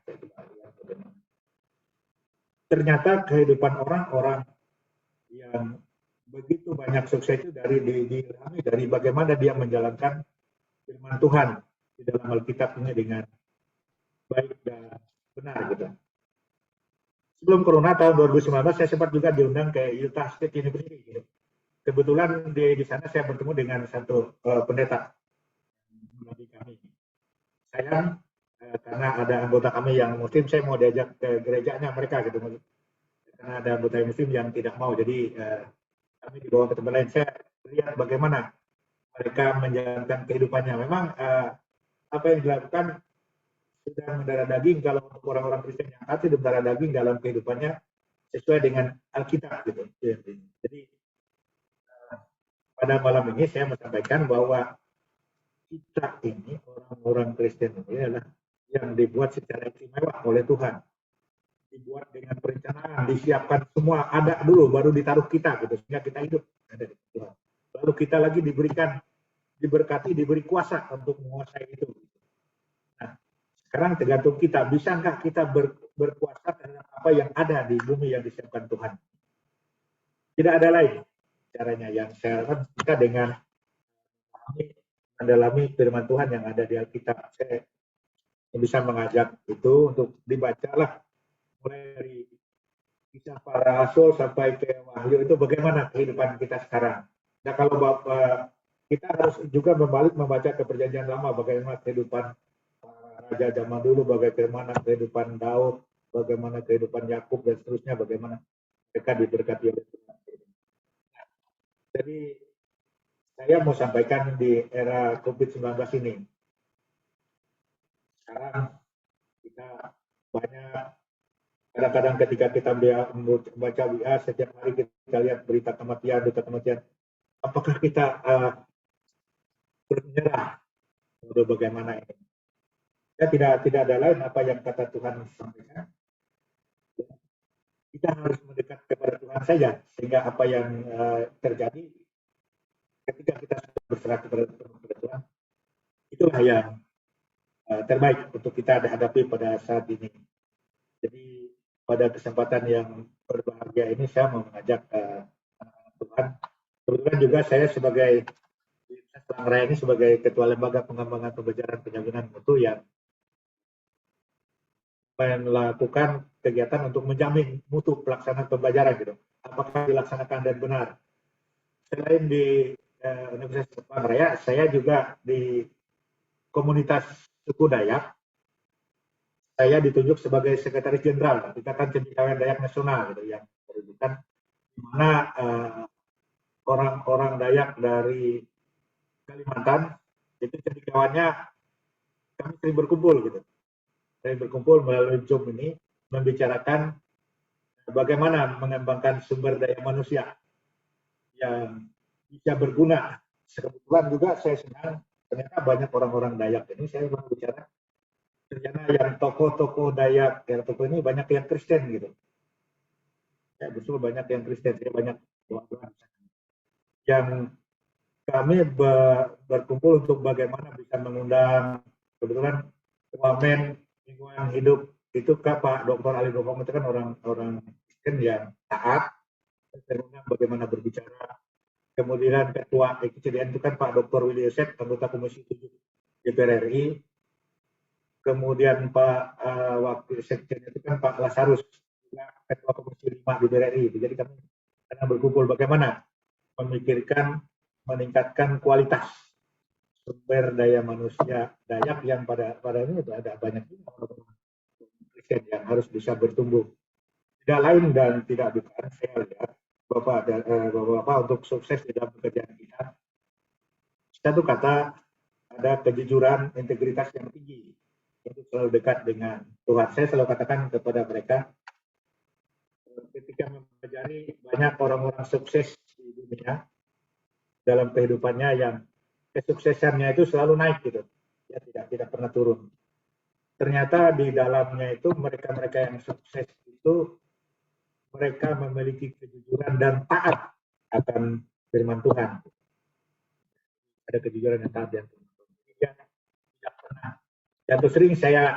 Ternyata kehidupan orang-orang yang begitu banyak sukses itu diilhami dari bagaimana dia menjalankan firman Tuhan di dalam Alkitab ini dengan baik dan benar gitu. Sebelum Corona tahun 2019 saya sempat juga diundang ke Utah State University gitu. Kebetulan di sana saya bertemu dengan satu pendeta bagi kami. sayang karena ada anggota kami yang muslim, saya mau diajak ke gerejanya mereka gitu. Karena ada anggota muslim yang tidak mau, jadi kami dibawa ke tempat lain. Saya lihat bagaimana mereka menjalankan kehidupannya. Memang apa yang dilakukan sudah mendarah daging kalau untuk orang-orang Kristen yang taat, sudah mendarah daging dalam kehidupannya sesuai dengan Alkitab gitu. Jadi pada malam ini saya menyampaikan bahwa kita ini orang-orang Kristen ini adalah yang dibuat secara istimewa oleh Tuhan, dibuat dengan perencanaan, disiapkan semua, ada dulu baru ditaruh kita gitu, sehingga kita hidup ada di Tuhan. Lalu kita lagi diberikan, diberkati, diberi kuasa untuk menguasai itu. Nah, sekarang tergantung kita, bisa nggak kita berkuasa terhadap apa yang ada di bumi yang disiapkan Tuhan. Tidak ada lain caranya. Yang saya harapkan kita dengan mendalami firman Tuhan yang ada di Alkitab. Saya bisa mengajak itu untuk dibacalah mulai dari kisah para rasul sampai ke Wahyu, itu bagaimana kehidupan kita sekarang. Nah, kalau Bapak, kita harus juga membalik membaca ke Perjanjian Lama, bagaimana kehidupan raja zaman dulu, bagaimana kehidupan Daud, bagaimana kehidupan Yakub dan seterusnya, bagaimana mereka diberkati oleh Tuhan. Jadi saya mau sampaikan di era COVID-19 ini, sekarang kita banyak, kadang-kadang ketika kita membaca WA, setiap hari kita lihat berita kematian, apakah kita bermenyerah atau bagaimana ini? Ya, tidak ada lain apa yang kata Tuhan sampaikan. Kita harus mendekat kepada Tuhan saja, sehingga apa yang terjadi ketika kita berserah kepada Tuhan, itulah yang terbaik untuk kita hadapi pada saat ini. Jadi pada kesempatan yang berbahagia ini saya mau mengajak anak-anak Tuhan. Kebetulan juga saya sebagai Selang Raya ini sebagai Ketua Lembaga Pengembangan Pembelajaran Penjaminan Mutu yang melakukan kegiatan untuk menjamin mutu pelaksanaan pembelajaran gitu. Apakah dilaksanakan dan benar. Selain di Universitas Selang Raya, saya juga di komunitas suku Dayak. Saya ditunjuk sebagai Sekretaris Jenderal Ikatan Cendekiawan Dayak Nasional gitu, yang berhubungan di mana orang-orang Dayak dari Kalimantan itu cendekiawannya kami sering berkumpul gitu. Saya berkumpul melalui Zoom ini membicarakan bagaimana mengembangkan sumber daya manusia yang bisa berguna. Kebetulan juga saya senang ternyata banyak orang-orang Dayak ini, saya berbicara ternyata yang tokoh-tokoh Dayak, yang tokoh ini banyak yang Kristen gitu. Ya, betul banyak yang Kristen, saya banyak yang kami berkumpul untuk bagaimana bisa mengundang, kebetulan Wamen Lingkungan Hidup itu Pak Dr. Ali Gopang itu kan orang Kristen yang taat, bagaimana berbicara. Kemudian Ketua EKCDN itu kan Pak Dr. Willy Yosef, anggota Komisi 7 DPR RI. Kemudian Pak Wakil Sekjen itu kan Pak Lasarus, Ketua Komisi 5 DPR RI. Jadi kami akan berkumpul bagaimana memikirkan meningkatkan kualitas sumber daya manusia Dayak yang pada ini ada banyak Kristen yang harus bisa bertumbuh. Tidak lain dan tidak bukan, saya lihat Bapak-Bapak untuk sukses di dalam pekerjaan kita. Satu kata, ada kejujuran, integritas yang tinggi. Itu selalu dekat dengan Tuhan. Saya selalu katakan kepada mereka, ketika mempelajari banyak orang-orang sukses di dunia, dalam kehidupannya yang kesuksesannya itu selalu naik gitu, ya tidak pernah turun. Ternyata di dalamnya itu mereka-mereka yang sukses itu mereka memiliki kejujuran dan taat akan firman Tuhan. Ada kejujuran dan taat yang tidak pernah. Yang sering saya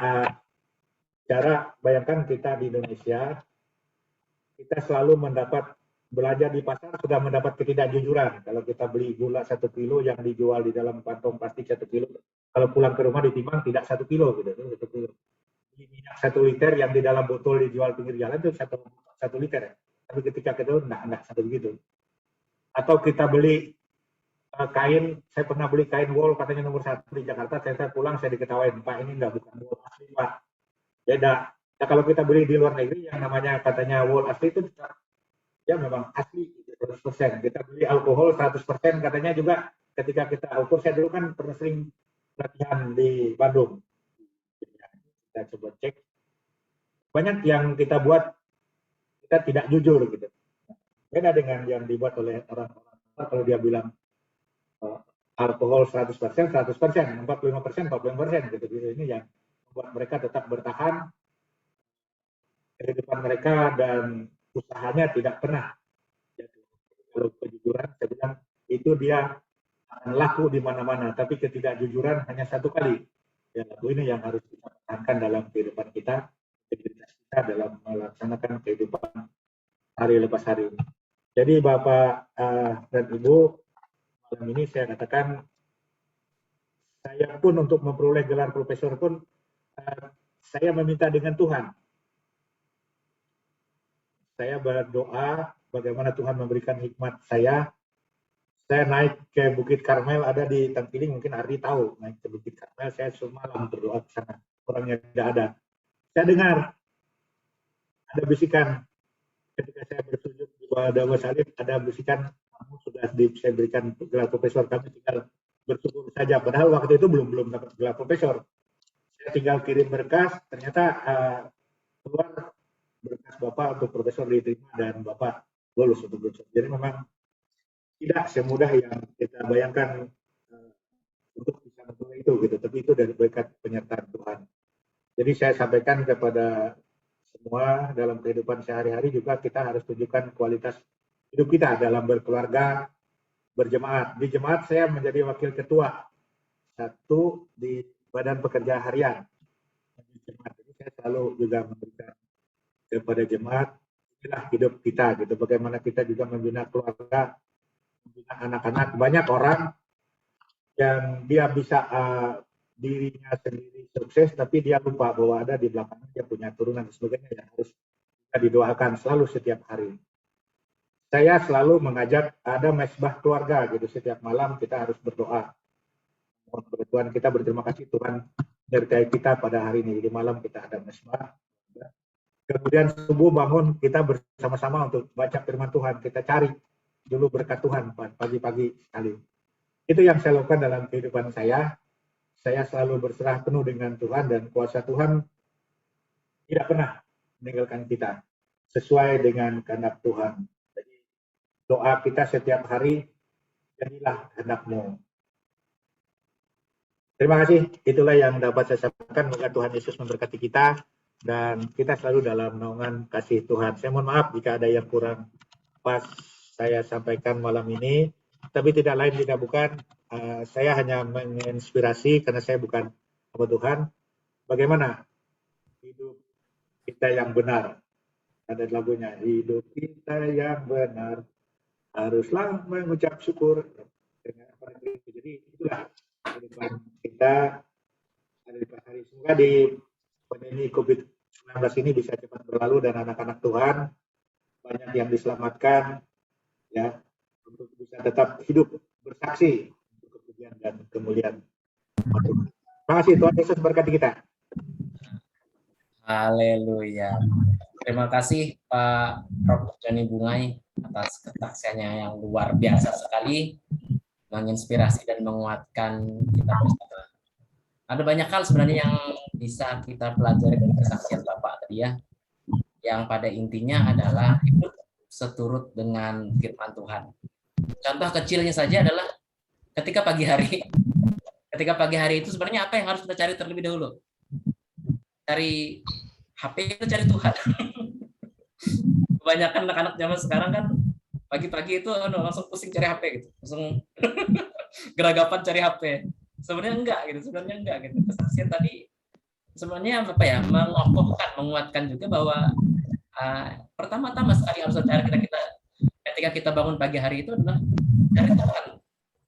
bayangkan kita di Indonesia, kita selalu belajar di pasar sudah mendapat ketidakjujuran. Kalau kita beli gula 1 kilo yang dijual di dalam kantong plastik 1 kilo, kalau pulang ke rumah ditimbang tidak 1 kilo gitu. 1 kilo. Minyak 1 liter yang di dalam botol dijual pinggir jalan itu 1 liter. Tapi ketika itu enggak satu begitu. Atau kita beli kain, saya pernah beli kain wol katanya nomor 1 di Jakarta, saya pulang saya diketawain, Pak ini enggak, bukan wol asli Pak, beda. Nah, kalau kita beli di luar negeri yang namanya katanya wol asli itu ya memang asli 100%. Kita beli alkohol 100% katanya juga ketika kita ukur, saya dulu kan pernah sering latihan di Bandung. Kita coba cek. Banyak yang kita buat kita tidak jujur gitu. Beda dengan yang dibuat oleh orang-orang kalau dia bilang alkohol 100%, 100%, 45%, 40% gitu. Ini yang membuat mereka tetap bertahan, kehidupan mereka dan usahanya tidak pernah. Jadi, kalau kejujuran, saya bilang itu dia akan laku di mana-mana, tapi ketidakjujuran hanya satu kali. Ya, laku ini yang harus kita pertahankan dalam kehidupan kita, integritas kita dalam melaksanakan kehidupan hari lepas hari. Jadi Bapak dan Ibu, malam ini saya katakan, saya pun untuk memperoleh gelar profesor pun, saya meminta dengan Tuhan. Saya berdoa bagaimana Tuhan memberikan hikmat saya. Saya naik ke Bukit Karmel, ada di Tangkiling, mungkin Ardi tahu, naik ke Bukit Karmel, saya semalam berdoa ke sana, orangnya tidak ada. Saya dengar ada bisikan, ketika saya bersujud di bawah daun salib, ada bisikan, kamu sudah saya berikan gelar profesor, kami tinggal bersyukur saja. Padahal waktu itu belum dapat gelar profesor. Saya tinggal kirim berkas, ternyata keluar berkas Bapak untuk profesor diterima dan Bapak lulus untuk profesor. Jadi memang tidak semudah yang kita bayangkan untuk bisa memperoleh itu gitu, tapi itu dari berkat penyertaan Tuhan. Jadi saya sampaikan kepada semua dalam kehidupan sehari-hari juga kita harus tunjukkan kualitas hidup kita dalam berkeluarga, berjemaat. Di jemaat saya menjadi wakil ketua satu di Badan Pekerja Harian. Jadi saya selalu juga memberikan kepada jemaat, inilah hidup kita gitu. Bagaimana kita juga membina keluarga, membina anak-anak. Banyak orang yang dia bisa dirinya sendiri sukses, tapi dia lupa bahwa ada di belakangnya dia punya turunan dan sebagainya yang harus kita didoakan selalu setiap hari. Saya selalu mengajak ada mesbah keluarga gitu, setiap malam kita harus berdoa. Mohon kepada Tuhan, kita berterima kasih Tuhan menyertai kita pada hari ini. Di malam kita ada mesbah. Kemudian subuh bangun kita bersama-sama untuk baca firman Tuhan, kita cari dulu berkat Tuhan pagi-pagi sekali. Itu yang saya lakukan dalam kehidupan saya. Saya selalu berserah penuh dengan Tuhan dan kuasa Tuhan tidak pernah meninggalkan kita sesuai dengan kehendak Tuhan. Jadi doa kita setiap hari, jadilah kehendak-Mu. Terima kasih. Itulah yang dapat saya sampaikan. Semoga Tuhan Yesus memberkati kita dan kita selalu dalam naungan kasih Tuhan. Saya mohon maaf jika ada yang kurang pas saya sampaikan malam ini, tapi tidak lain tidak bukan. Saya hanya menginspirasi karena saya bukan hamba Tuhan. Bagaimana hidup kita yang benar? Ada lagunya, hidup kita yang benar haruslah mengucap syukur. Jadi itulah kehidupan kita hari per hari. Semoga di pandemi COVID-19 ini bisa cepat berlalu dan anak-anak Tuhan banyak yang diselamatkan ya untuk bisa tetap hidup bersaksi dan kemuliaan. Terima kasih, Tuhan Yesus berkati kita. Haleluya. Terima kasih Pak Prof. Joni Bungai atas kesaksiannya yang luar biasa sekali, menginspirasi dan menguatkan kita bersama. Ada banyak hal sebenarnya yang bisa kita pelajari dari kesaksian Bapak tadi ya, yang pada intinya adalah hidup seturut dengan firman Tuhan. Contoh kecilnya saja adalah ketika pagi hari itu sebenarnya apa yang harus kita cari terlebih dahulu? Cari HP itu cari Tuhan. Kebanyakan anak-anak zaman sekarang kan pagi-pagi itu langsung pusing cari HP gitu, langsung geragapan cari HP. Sebenarnya enggak gitu. Kesaksian tadi sebenarnya apa ya, mengokohkan, menguatkan juga bahwa pertama-tama sekali harus cari kita ketika kita bangun pagi hari itu adalah cari Tuhan.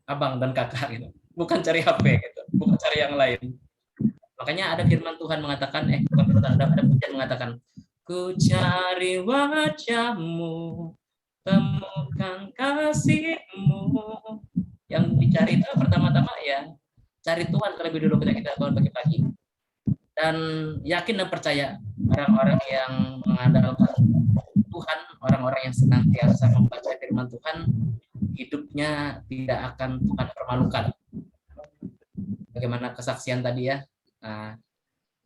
Abang dan kakak gitu, bukan cari HP gitu, bukan cari yang lain. Makanya ada firman Tuhan mengatakan, ada pujian mengatakan, ku cari wajah-Mu, temukan kasih-Mu Yang dicari itu pertama-tama ya cari Tuhan terlebih dulu ketika kita bangun pagi-pagi. Dan yakin dan percaya orang-orang yang mengandalkan Tuhan, orang-orang yang senantiasa membaca firman Tuhan, hidupnya tidak akan Tuhan permalukan. Bagaimana kesaksian tadi ya,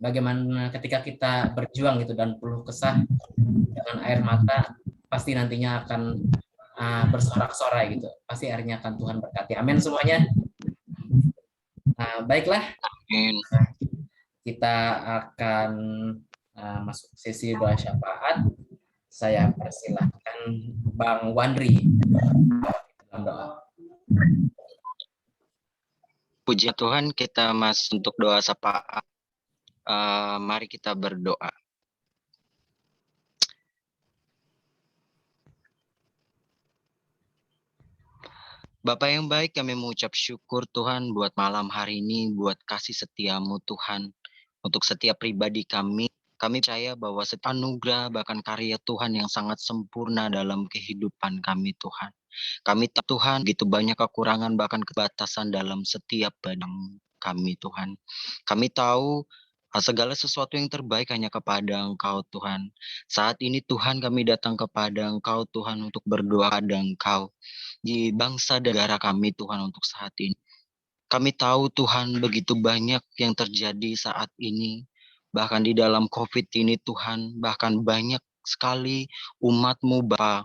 bagaimana ketika kita berjuang gitu dan peluh kesah dengan air mata, pasti nantinya akan bersorak-sorai gitu. Pasti akhirnya akan Tuhan berkati. Amin semuanya. Baiklah. Amin. Kita akan masuk sesi doa syafaat. Saya persilahkan Bang Wandri dalam doa. Puji Tuhan, kita masuk untuk doa syafaat. Mari kita berdoa. Bapa yang baik, kami mengucap syukur Tuhan buat malam hari ini, buat kasih setiamu Tuhan. Untuk setiap pribadi kami percaya bahwa setiap anugerah bahkan karya Tuhan yang sangat sempurna dalam kehidupan kami Tuhan. Kami tahu Tuhan begitu banyak kekurangan bahkan kebatasan dalam setiap badan kami Tuhan. Kami tahu segala sesuatu yang terbaik hanya kepada Engkau Tuhan. Saat ini Tuhan kami datang kepada Engkau Tuhan untuk berdoa kepada Engkau di bangsa dan negara kami Tuhan untuk saat ini. Kami tahu Tuhan begitu banyak yang terjadi saat ini. Bahkan di dalam COVID ini Tuhan, bahkan banyak sekali umat-Mu Bapa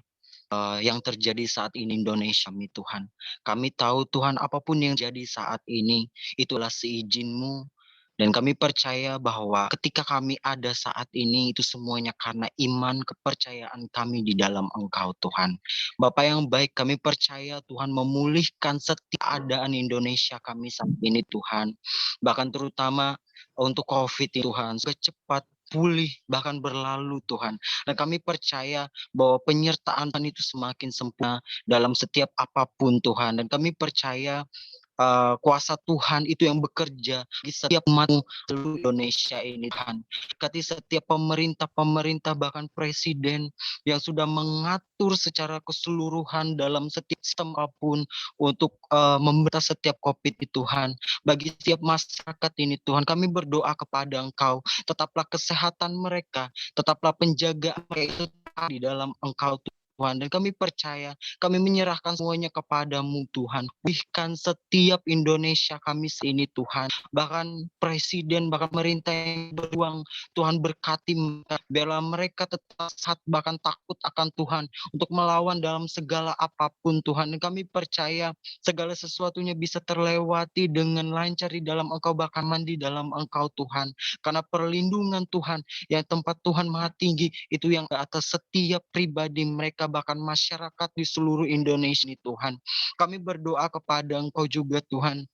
yang terjadi saat ini Indonesia kami Tuhan. Kami tahu Tuhan apapun yang jadi saat ini, itulah seizin-Mu. Dan kami percaya bahwa ketika kami ada saat ini, itu semuanya karena iman kepercayaan kami di dalam Engkau Tuhan. Bapa yang baik, kami percaya Tuhan memulihkan setiap keadaan Indonesia kami saat ini Tuhan. Bahkan terutama untuk COVID Tuhan, cepat pulih bahkan berlalu Tuhan. Dan kami percaya bahwa penyertaan Tuhan itu semakin sempurna dalam setiap apapun Tuhan. Dan kami percaya kuasa Tuhan itu yang bekerja di setiap umat seluruh Indonesia ini Tuhan. Berkati setiap pemerintah bahkan presiden yang sudah mengatur secara keseluruhan dalam setiap sistem apapun untuk memberantas setiap COVID ini Tuhan. Bagi setiap masyarakat ini Tuhan, kami berdoa kepada Engkau, tetaplah kesehatan mereka, tetaplah penjagaan mereka itu di dalam Engkau Tuhan. Dan kami percaya, kami menyerahkan semuanya kepadamu Tuhan. Pulihkan setiap Indonesia kami saat ini Tuhan. Bahkan presiden, bahkan pemerintah yang berjuang, Tuhan berkati mereka. Biarlah mereka tetap sehat, bahkan takut akan Tuhan. Untuk melawan dalam segala apapun Tuhan. Dan kami percaya segala sesuatunya bisa terlewati dengan lancar di dalam Engkau, bahkan mandi dalam Engkau Tuhan. Karena perlindungan Tuhan, yang tempat Tuhan Maha Tinggi, itu yang ke atas setiap pribadi mereka, bahkan masyarakat di seluruh Indonesia ini Tuhan. Kami berdoa kepada Engkau juga Tuhan.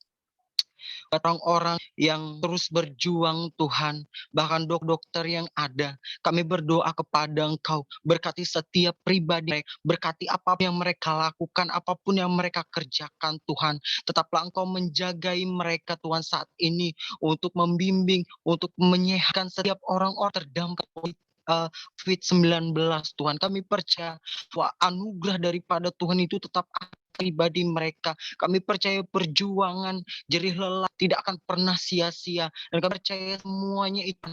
Orang-orang yang terus berjuang Tuhan, bahkan dokter yang ada, kami berdoa kepada Engkau, berkati setiap pribadi, berkati apapun yang mereka lakukan, apapun yang mereka kerjakan Tuhan, tetaplah Engkau menjagai mereka Tuhan saat ini, untuk membimbing, untuk menyehatkan setiap orang-orang terdampak COVID-19 Tuhan. Kami percaya bahwa anugerah daripada Tuhan itu tetap pribadi mereka. Kami percaya perjuangan jerih lelah tidak akan pernah sia-sia, dan kami percaya semuanya itu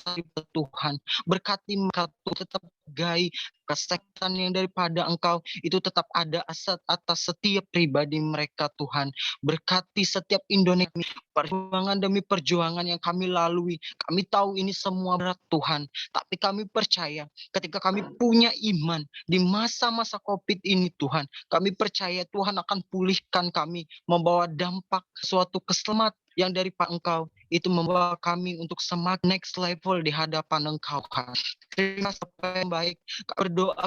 dari Tuhan. Berkati mereka tetap gai kesehatan yang daripada Engkau itu tetap ada atas setiap pribadi mereka Tuhan. Berkati setiap Indonesia, perjuangan demi perjuangan yang kami lalui. Kami tahu ini semua berat Tuhan, tapi kami percaya ketika kami punya iman di masa-masa COVID ini Tuhan, kami percaya Tuhan akan pulihkan kami, membawa dampak suatu keselamatan yang dari Engkau itu membawa kami untuk semakin next level di hadapan Engkau. Terima kasih yang baik. Berdoa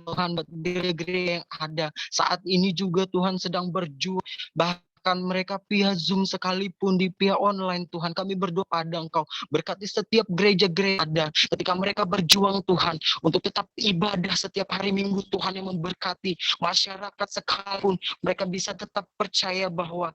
Tuhan buat gereja yang ada saat ini juga Tuhan sedang berjuang, bahkan bahkan mereka via Zoom sekalipun, di via online Tuhan. Kami berdoa pada Engkau, berkati setiap gereja-gereja ada ketika mereka berjuang Tuhan untuk tetap ibadah setiap hari Minggu Tuhan, yang memberkati masyarakat sekalipun mereka bisa tetap percaya bahwa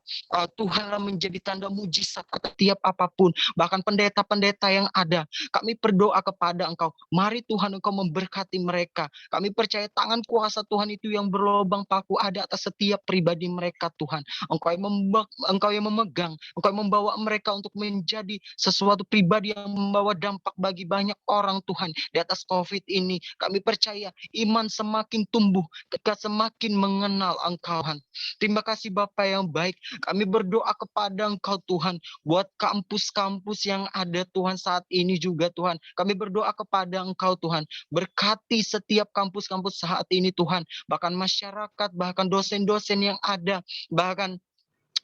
Tuhanlah menjadi tanda mujizat atas tiap apapun. Bahkan pendeta-pendeta yang ada, kami berdoa kepada Engkau, mari Tuhan Engkau memberkati mereka. Kami percaya tangan kuasa Tuhan itu yang berlobang paku ada atas setiap pribadi mereka Tuhan. Engkau yang memegang, Engkau yang membawa mereka untuk menjadi sesuatu pribadi yang membawa dampak bagi banyak orang Tuhan di atas COVID ini. Kami percaya iman semakin tumbuh ketika semakin mengenal Engkau Tuhan. Terima kasih Bapa yang baik. Kami berdoa kepada Engkau Tuhan, buat kampus-kampus yang ada Tuhan saat ini juga Tuhan. Kami berdoa kepada Engkau Tuhan, berkati setiap kampus-kampus saat ini Tuhan, bahkan masyarakat, bahkan dosen-dosen yang ada, bahkan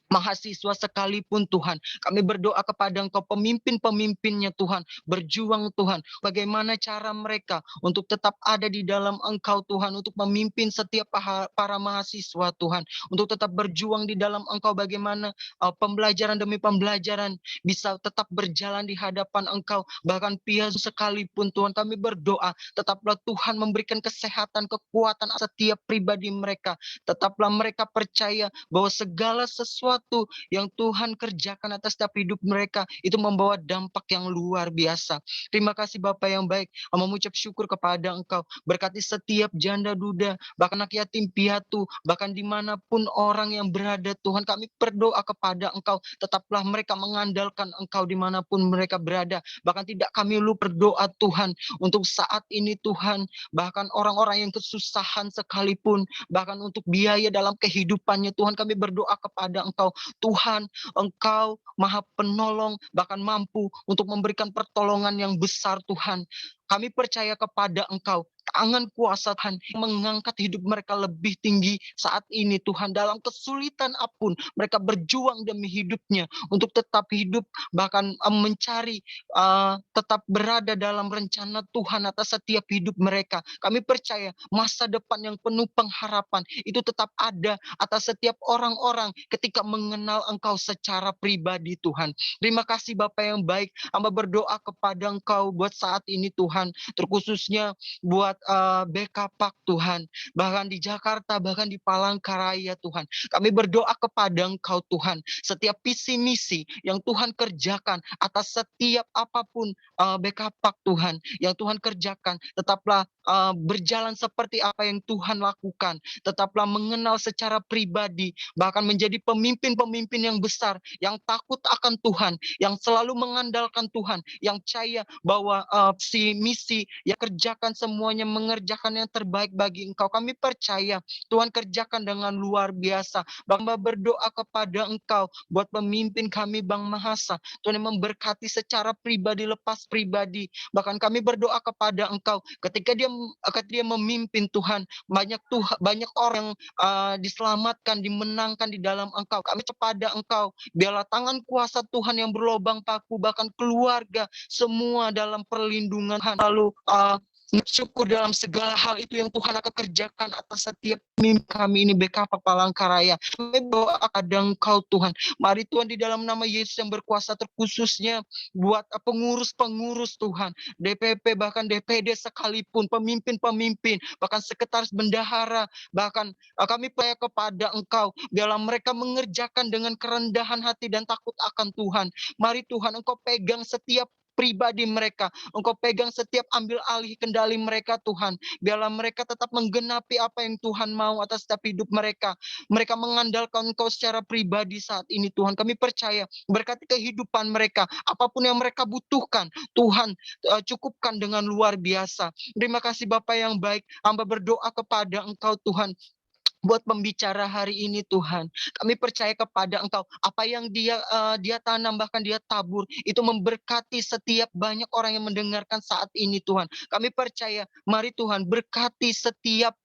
mahasiswa sekalipun Tuhan. Kami berdoa kepada Engkau, pemimpin-pemimpinnya Tuhan, berjuang Tuhan, bagaimana cara mereka untuk tetap ada di dalam Engkau Tuhan, untuk memimpin setiap para mahasiswa Tuhan, untuk tetap berjuang di dalam Engkau, bagaimana pembelajaran demi pembelajaran bisa tetap berjalan di hadapan Engkau, bahkan via sekalipun Tuhan. Kami berdoa, tetaplah Tuhan memberikan kesehatan, kekuatan setiap pribadi mereka, tetaplah mereka percaya bahwa segala sesuatu yang Tuhan kerjakan atas setiap hidup mereka itu membawa dampak yang luar biasa. Terima kasih Bapa yang baik. Mengucap syukur kepada Engkau, berkati setiap janda duda, bahkan anak yatim piatu, bahkan dimanapun orang yang berada Tuhan. Kami berdoa kepada Engkau, tetaplah mereka mengandalkan Engkau dimanapun mereka berada. Bahkan tidak kami lupa berdoa Tuhan untuk saat ini Tuhan, bahkan orang-orang yang kesusahan sekalipun, bahkan untuk biaya dalam kehidupannya Tuhan, kami berdoa kepada Engkau. Tuhan, Engkau Maha Penolong, bahkan mampu untuk memberikan pertolongan yang besar Tuhan. Kami percaya kepada Engkau, tangan kuasa Tuhan mengangkat hidup mereka lebih tinggi saat ini Tuhan. Dalam kesulitan apapun, mereka berjuang demi hidupnya untuk tetap hidup, bahkan mencari tetap berada dalam rencana Tuhan atas setiap hidup mereka. Kami percaya masa depan yang penuh pengharapan itu tetap ada atas setiap orang-orang ketika mengenal Engkau secara pribadi Tuhan. Terima kasih Bapa yang baik. Hamba berdoa kepada Engkau buat saat ini Tuhan, terkhususnya buat BKPAK Tuhan, bahkan di Jakarta, bahkan di Palangkaraya Tuhan. Kami berdoa kepada Engkau Tuhan, setiap visi misi yang Tuhan kerjakan atas setiap apapun BKPAK Tuhan yang Tuhan kerjakan, tetaplah berjalan seperti apa yang Tuhan lakukan, tetaplah mengenal secara pribadi, bahkan menjadi pemimpin-pemimpin yang besar, yang takut akan Tuhan, yang selalu mengandalkan Tuhan, yang percaya bahwa si misi yang kerjakan semuanya mengerjakan yang terbaik bagi Engkau. Kami percaya Tuhan kerjakan dengan luar biasa. Bapa berdoa kepada Engkau buat pemimpin kami Bang Mahasa, Tuhan yang memberkati secara pribadi, lepas pribadi. Bahkan kami berdoa kepada Engkau ketika dia memimpin Tuhan, banyak orang diselamatkan, dimenangkan di dalam Engkau. Kami kepada Engkau, biarlah tangan kuasa Tuhan yang berlobang paku, bahkan keluarga semua dalam perlindungan Tuhan. Lalu syukur dalam segala hal itu yang Tuhan akan kerjakan atas setiap mimpi kami ini BKPAK Palangkaraya. Kami doa kepada Engkau Tuhan. Mari Tuhan, di dalam nama Yesus yang berkuasa, terkhususnya buat pengurus-pengurus Tuhan, DPP bahkan DPD sekalipun, pemimpin-pemimpin, bahkan sekretaris bendahara, bahkan kami percaya kepada Engkau, biarlah mereka mengerjakan dengan kerendahan hati dan takut akan Tuhan. Mari Tuhan, Engkau pegang setiap pribadi mereka, Engkau pegang setiap ambil alih kendali mereka Tuhan. Biarlah mereka tetap menggenapi apa yang Tuhan mau atas setiap hidup mereka. Mereka mengandalkan Engkau secara pribadi saat ini Tuhan. Kami percaya berkati kehidupan mereka, apapun yang mereka butuhkan, Tuhan cukupkan dengan luar biasa. Terima kasih Bapa yang baik. Hamba berdoa kepada Engkau Tuhan, buat pembicara hari ini Tuhan. Kami percaya kepada Engkau, apa yang dia tanam, bahkan dia tabur, itu memberkati setiap banyak orang yang mendengarkan saat ini Tuhan. Kami percaya, mari Tuhan berkati setiap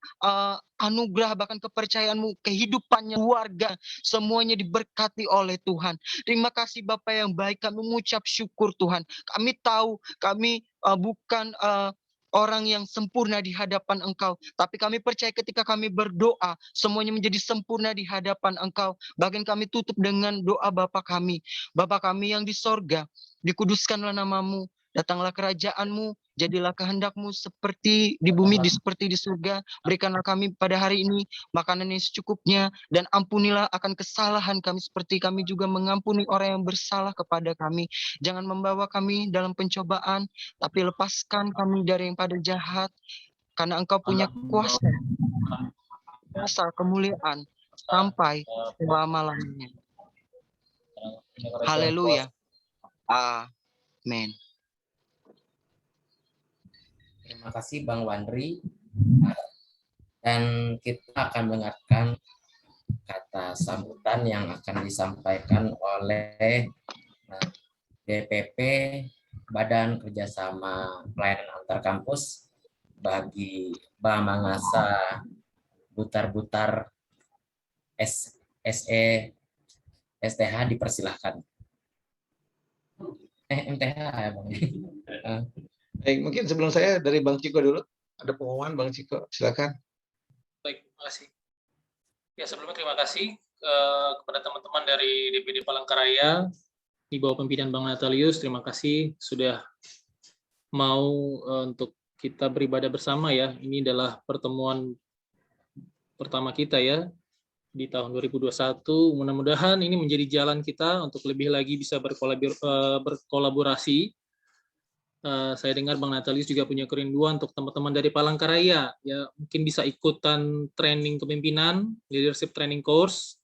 anugerah, bahkan kepercayaan-Mu, kehidupannya, keluarga, semuanya diberkati oleh Tuhan. Terima kasih Bapa yang baik, kami mengucap syukur Tuhan. Kami tahu kami bukan orang yang sempurna di hadapan Engkau. Tapi kami percaya ketika kami berdoa, semuanya menjadi sempurna di hadapan Engkau. Bahkan kami tutup dengan doa Bapa kami. Bapa kami yang di sorga, dikuduskanlah namamu, datanglah kerajaanmu, jadilah kehendakmu seperti di bumi, seperti di surga. Berikanlah kami pada hari ini makanan yang secukupnya, dan ampunilah akan kesalahan kami seperti kami juga mengampuni orang yang bersalah kepada kami. Jangan membawa kami dalam pencobaan, tapi lepaskan kami dari yang pada jahat, karena Engkau punya kuasa, kemuliaan sampai selama-lamanya. Haleluya. Amin. Terima kasih Bang Wandri. Dan kita akan mendengarkan kata sambutan yang akan disampaikan oleh DPP Badan Kerjasama Pelayanan Antar Kampus bagi Bang Mangasa Butar-Butar SE STH, dipersilahkan. MTH ya Bang. Baik, mungkin sebelum saya dari Bang Ciko dulu. Ada pengumuman Bang Ciko, silakan. Baik, terima kasih. Ya, sebelumnya terima kasih kepada teman-teman dari DPD Palangkaraya di bawah pimpinan Bang Natalius. Terima kasih sudah mau untuk kita beribadah bersama ya. Ini adalah pertemuan pertama kita ya di tahun 2021. Mudah-mudahan ini menjadi jalan kita untuk lebih lagi bisa berkolaborasi. Saya dengar Bang Natalius juga punya kerinduan untuk teman-teman dari Palangkaraya, ya mungkin bisa ikutan training kepemimpinan, leadership training course.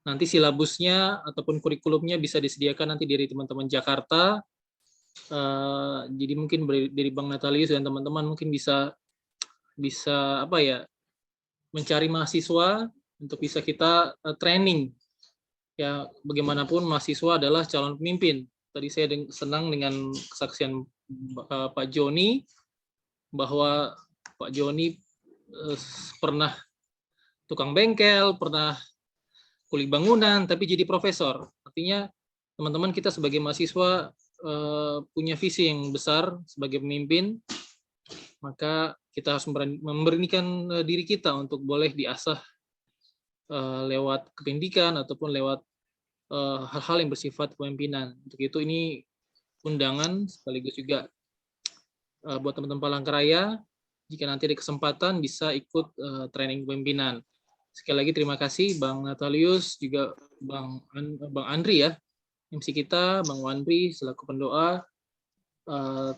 Nanti silabusnya ataupun kurikulumnya bisa disediakan nanti dari teman-teman Jakarta. Jadi mungkin dari Bang Natalius dan teman-teman mungkin bisa apa ya, mencari mahasiswa untuk bisa kita training. Ya bagaimanapun mahasiswa adalah calon pemimpin. Tadi saya senang dengan kesaksian Pak Joni bahwa Pak Joni pernah tukang bengkel, pernah kuli bangunan, tapi jadi profesor. Artinya teman-teman kita sebagai mahasiswa punya visi yang besar sebagai pemimpin, maka kita harus memberanikan diri kita untuk boleh diasah lewat kependidikan ataupun lewat hal-hal yang bersifat kepemimpinan. Untuk itu ini undangan sekaligus juga buat teman-teman Palangkaraya, jika nanti ada kesempatan bisa ikut training kepemimpinan. Sekali lagi terima kasih Bang Natalius, juga Bang Andri ya, MC kita, Bang Wandri selaku pendoa.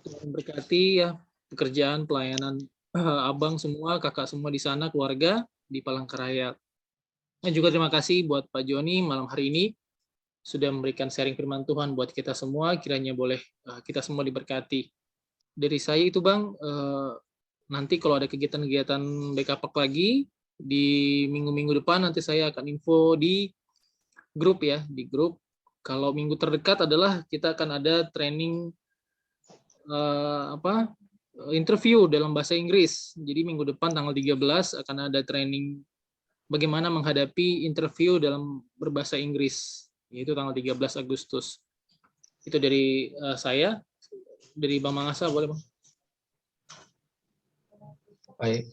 Tuhan berkati ya pekerjaan pelayanan abang semua, kakak semua di sana, keluarga di Palangkaraya. Dan juga terima kasih buat Pak Joni malam hari ini sudah memberikan sharing firman Tuhan buat kita semua, kiranya boleh kita semua diberkati. Dari saya itu Bang, nanti kalau ada kegiatan-kegiatan BKPAK lagi, di minggu-minggu depan nanti saya akan info di grup ya, di grup. Kalau minggu terdekat adalah kita akan ada training interview dalam bahasa Inggris. Jadi minggu depan tanggal 13 akan ada training bagaimana menghadapi interview dalam berbahasa Inggris. Yaitu tanggal 13 Agustus. Itu dari saya. Dari Bang Mangasa, boleh Bang? Baik,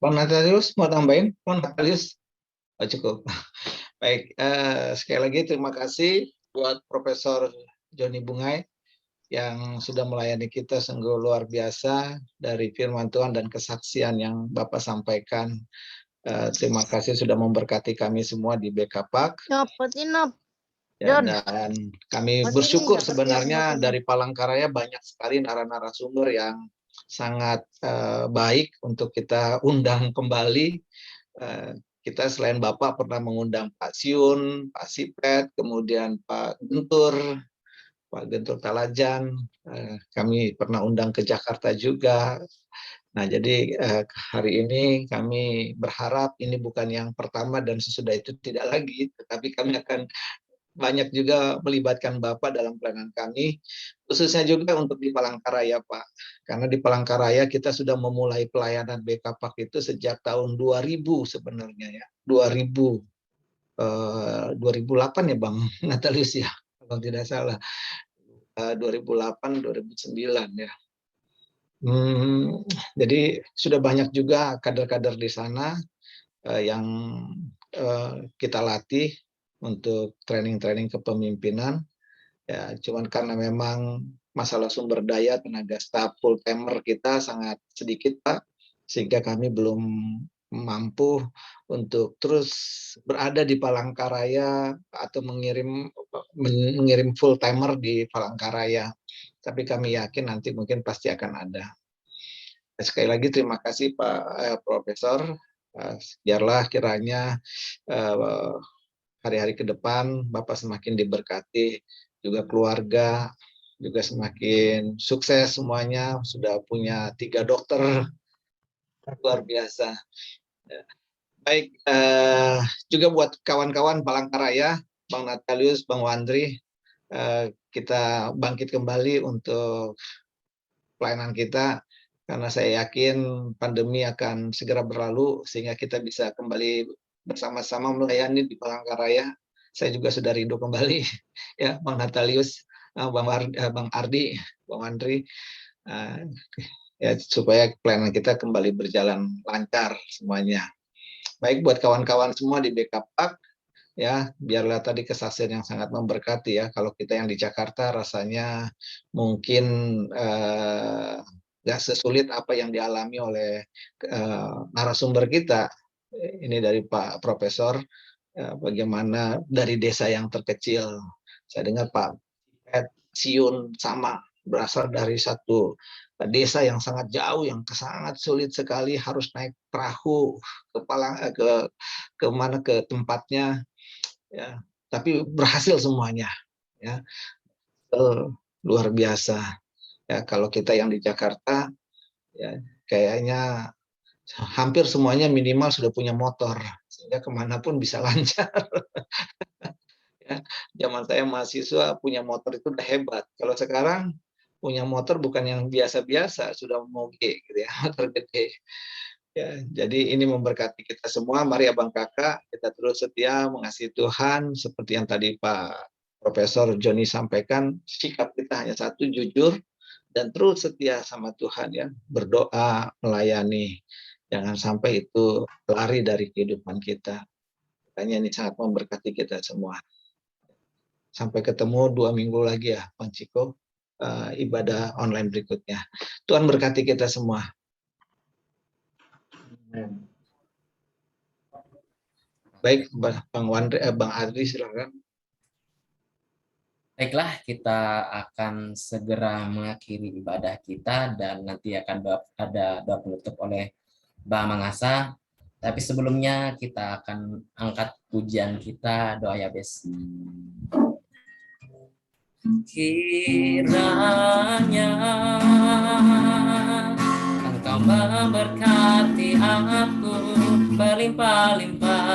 Bang Natalius mau tambahin? Bang Natalius? Oh, cukup. Baik, sekali lagi terima kasih buat Profesor Joni Bungai yang sudah melayani kita sungguh luar biasa dari firman Tuhan dan kesaksian yang Bapak sampaikan. Terima kasih sudah memberkati kami semua di BKPAK. Ya, dan kami bersyukur sebenarnya dari Palangkaraya banyak sekali narasumber yang sangat baik untuk kita undang kembali. Kita selain Bapak pernah mengundang Pak Siun, Pak Sipet, kemudian Pak Gentur Talajan. Kami pernah undang ke Jakarta juga. Nah, jadi hari ini kami berharap ini bukan yang pertama dan sesudah itu tidak lagi, tetapi kami akan banyak juga melibatkan Bapak dalam pelayanan kami, khususnya juga untuk di Palangkaraya, Pak. Karena di Palangkaraya kita sudah memulai pelayanan BKPAK itu sejak tahun 2000 sebenarnya ya. 2008 ya Bang Natalius ya, kalau tidak salah. 2008, 2009 ya. Jadi sudah banyak juga kader-kader di sana yang kita latih untuk training-training kepemimpinan. Ya, cuman karena memang masalah sumber daya tenaga staf full timer kita sangat sedikit, Pak, sehingga kami belum mampu untuk terus berada di Palangkaraya atau mengirim full timer di Palangkaraya. Tapi kami yakin nanti mungkin pasti akan ada. Sekali lagi terima kasih Pak Profesor. Biarlah kiranya hari-hari ke depan Bapak semakin diberkati, juga keluarga juga semakin sukses semuanya, sudah punya 3 dokter, luar biasa. Baik, juga buat kawan-kawan Palangkaraya, Bang Natalius, Bang Wandri, kita bangkit kembali untuk pelayanan kita, karena saya yakin pandemi akan segera berlalu, sehingga kita bisa kembali bersama-sama melayani di Palangkaraya. Saya juga sudah rindu kembali, ya Bang Natalius, Bang Ardi, Bang Wandri, ya supaya pelayanan kita kembali berjalan lancar semuanya. Baik, buat kawan-kawan semua di BKPAK, ya biarlah tadi kesaksian yang sangat memberkati ya. Kalau kita yang di Jakarta rasanya mungkin nggak sesulit apa yang dialami oleh narasumber kita. Ini dari Pak Profesor, bagaimana dari desa yang terkecil. Saya dengar Pak Siun sama berasal dari satu desa yang sangat jauh, yang sangat sulit sekali, harus naik perahu ke tempatnya, ya. Tapi berhasil semuanya, ya. Luar biasa. Ya, kalau kita yang di Jakarta, ya kayaknya hampir semuanya minimal sudah punya motor, sehingga kemanapun bisa lancar. Ya, zaman saya mahasiswa punya motor itu udah hebat. Kalau sekarang punya motor bukan yang biasa-biasa, sudah moge gitu ya, motor gede. Ya, jadi ini memberkati kita semua. Mari abang kakak kita terus setia mengasihi Tuhan, seperti yang tadi Pak Profesor Joni sampaikan, sikap kita hanya satu, jujur dan terus setia sama Tuhan ya, berdoa, melayani. Jangan sampai itu lari dari kehidupan kita. Makanya ini sangat memberkati kita semua. Sampai ketemu 2 minggu lagi ya, Bang Ciko, ibadah online berikutnya. Tuhan berkati kita semua. Baik, Bang Wandri, Bang Adri, silakan. Baiklah, kita akan segera mengakhiri ibadah kita dan nanti akan ada doa penutup oleh Bang Mangasa. Tapi sebelumnya kita akan angkat pujian kita, doa Yabes. Kiranya Engkau memberkati aku berlimpah-limpah,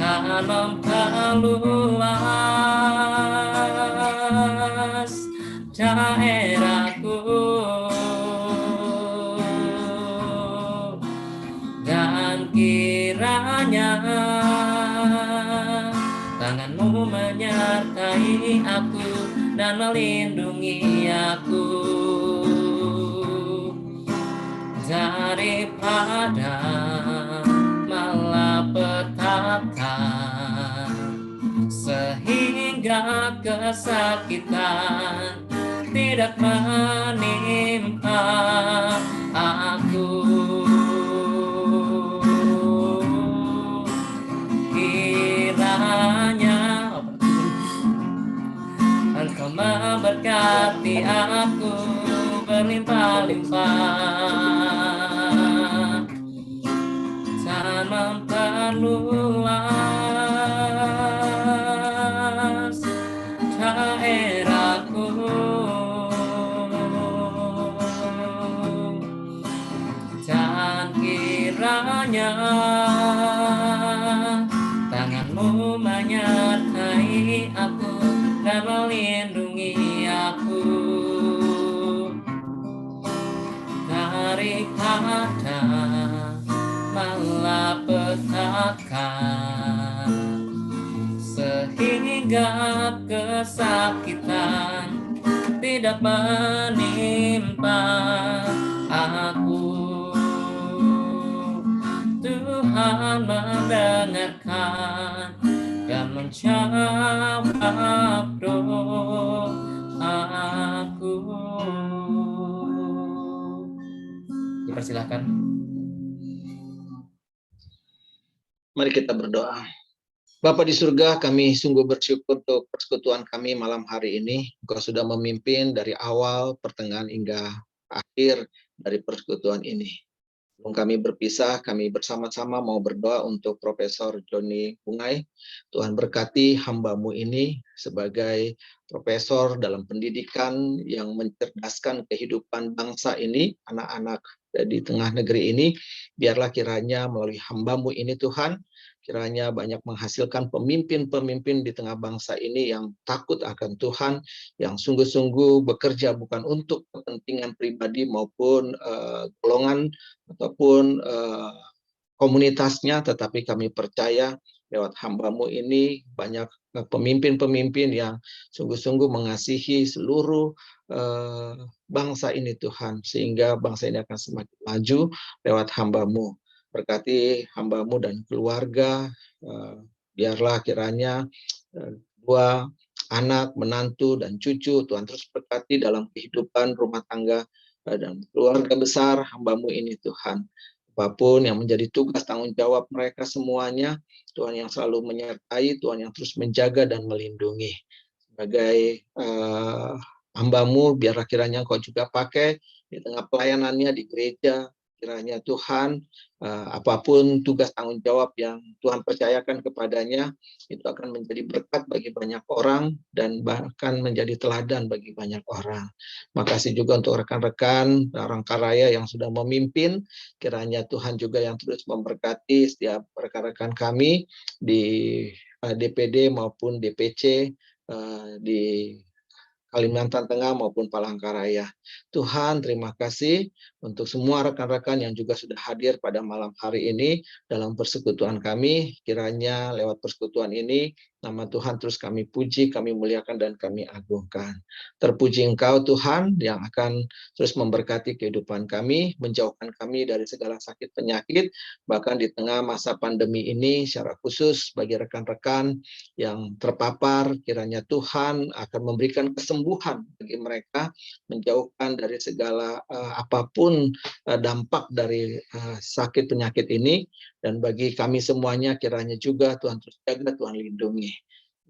tak memperluas daerahku, dan kiranya tanganmu menyertai aku dan melindungi aku daripada malapetaka, sehingga kesakitan tidak menimpa aku. Engkau memberkati aku berlimpah-limpah, tak memperluas daerahku, dan kiranya tanganmu menyertai aku dan melindungi aku daripada malapetaka, sehingga kesakitan tidak tidak menimpa aku. Tuhan mendengarkan dan menjawab doaku. Dipersilakan. Mari kita berdoa. Bapa di surga, kami sungguh bersyukur untuk persekutuan kami malam hari ini. Engkau sudah memimpin dari awal, pertengahan, hingga akhir dari persekutuan ini. Sebelum kami berpisah, kami bersama-sama mau berdoa untuk Profesor Joni Bungai. Tuhan berkati hamba-Mu ini sebagai profesor dalam pendidikan yang mencerdaskan kehidupan bangsa ini, anak-anak di tengah negeri ini. Biarlah kiranya melalui hamba-Mu ini Tuhan, kiranya banyak menghasilkan pemimpin-pemimpin di tengah bangsa ini yang takut akan Tuhan, yang sungguh-sungguh bekerja bukan untuk kepentingan pribadi maupun golongan ataupun komunitasnya, tetapi kami percaya lewat hamba-Mu ini banyak pemimpin-pemimpin yang sungguh-sungguh mengasihi seluruh bangsa ini Tuhan, sehingga bangsa ini akan semakin maju lewat hamba-Mu. Berkati hamba-Mu dan keluarga, biarlah kiranya dua anak, menantu, dan cucu Tuhan terus berkati dalam kehidupan rumah tangga dan keluarga besar hamba-Mu ini Tuhan. Apapun yang menjadi tugas tanggung jawab mereka semuanya, Tuhan yang selalu menyertai, Tuhan yang terus menjaga dan melindungi. Sebagai hamba-Mu, biarlah kiranya Engkau juga pakai di tengah pelayanannya di gereja. Kiranya Tuhan, apapun tugas tanggung jawab yang Tuhan percayakan kepadanya, itu akan menjadi berkat bagi banyak orang dan bahkan menjadi teladan bagi banyak orang. Makasih juga untuk rekan-rekan Palangkaraya yang sudah memimpin. Kiranya Tuhan juga yang terus memberkati setiap rekan-rekan kami di DPD maupun DPC di Kalimantan Tengah maupun Palangkaraya. Tuhan, terima kasih untuk semua rekan-rekan yang juga sudah hadir pada malam hari ini dalam persekutuan kami. Kiranya lewat persekutuan ini, nama Tuhan terus kami puji, kami muliakan, dan kami agungkan. Terpuji Engkau Tuhan yang akan terus memberkati kehidupan kami, menjauhkan kami dari segala sakit penyakit, bahkan di tengah masa pandemi ini secara khusus bagi rekan-rekan yang terpapar, kiranya Tuhan akan memberikan kesembuhan bagi mereka, menjauhkan dari segala apapun dampak dari sakit penyakit ini, dan bagi kami semuanya kiranya juga Tuhan terus jaga, Tuhan lindungi,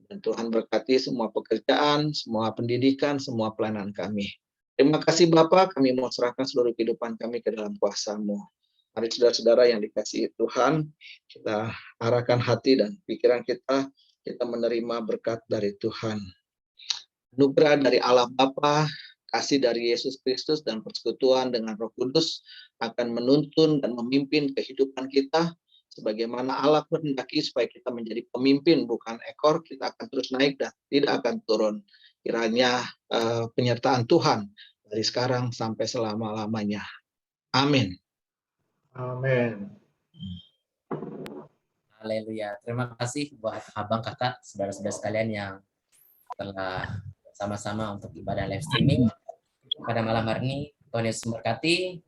dan Tuhan berkati semua pekerjaan, semua pendidikan, semua pelayanan kami. Terima kasih Bapak, kami mau serahkan seluruh kehidupan kami ke dalam kuasa-Mu. Mari saudara-saudara yang dikasihi Tuhan, kita arahkan hati dan pikiran kita menerima berkat dari Tuhan. Anugerah dari Allah Bapa, kasih dari Yesus Kristus, dan persekutuan dengan Roh Kudus akan menuntun dan memimpin kehidupan kita sebagaimana Allah kehendaki supaya kita menjadi pemimpin bukan ekor. Kita akan terus naik dan tidak akan turun. Kiranya penyertaan Tuhan dari sekarang sampai selama-lamanya. Amin. Amin. Haleluya. Terima kasih buat abang, kakak, saudara-saudara sekalian yang telah sama-sama untuk ibadah live streaming pada malam hari ini. Tuhan Yesus memberkati.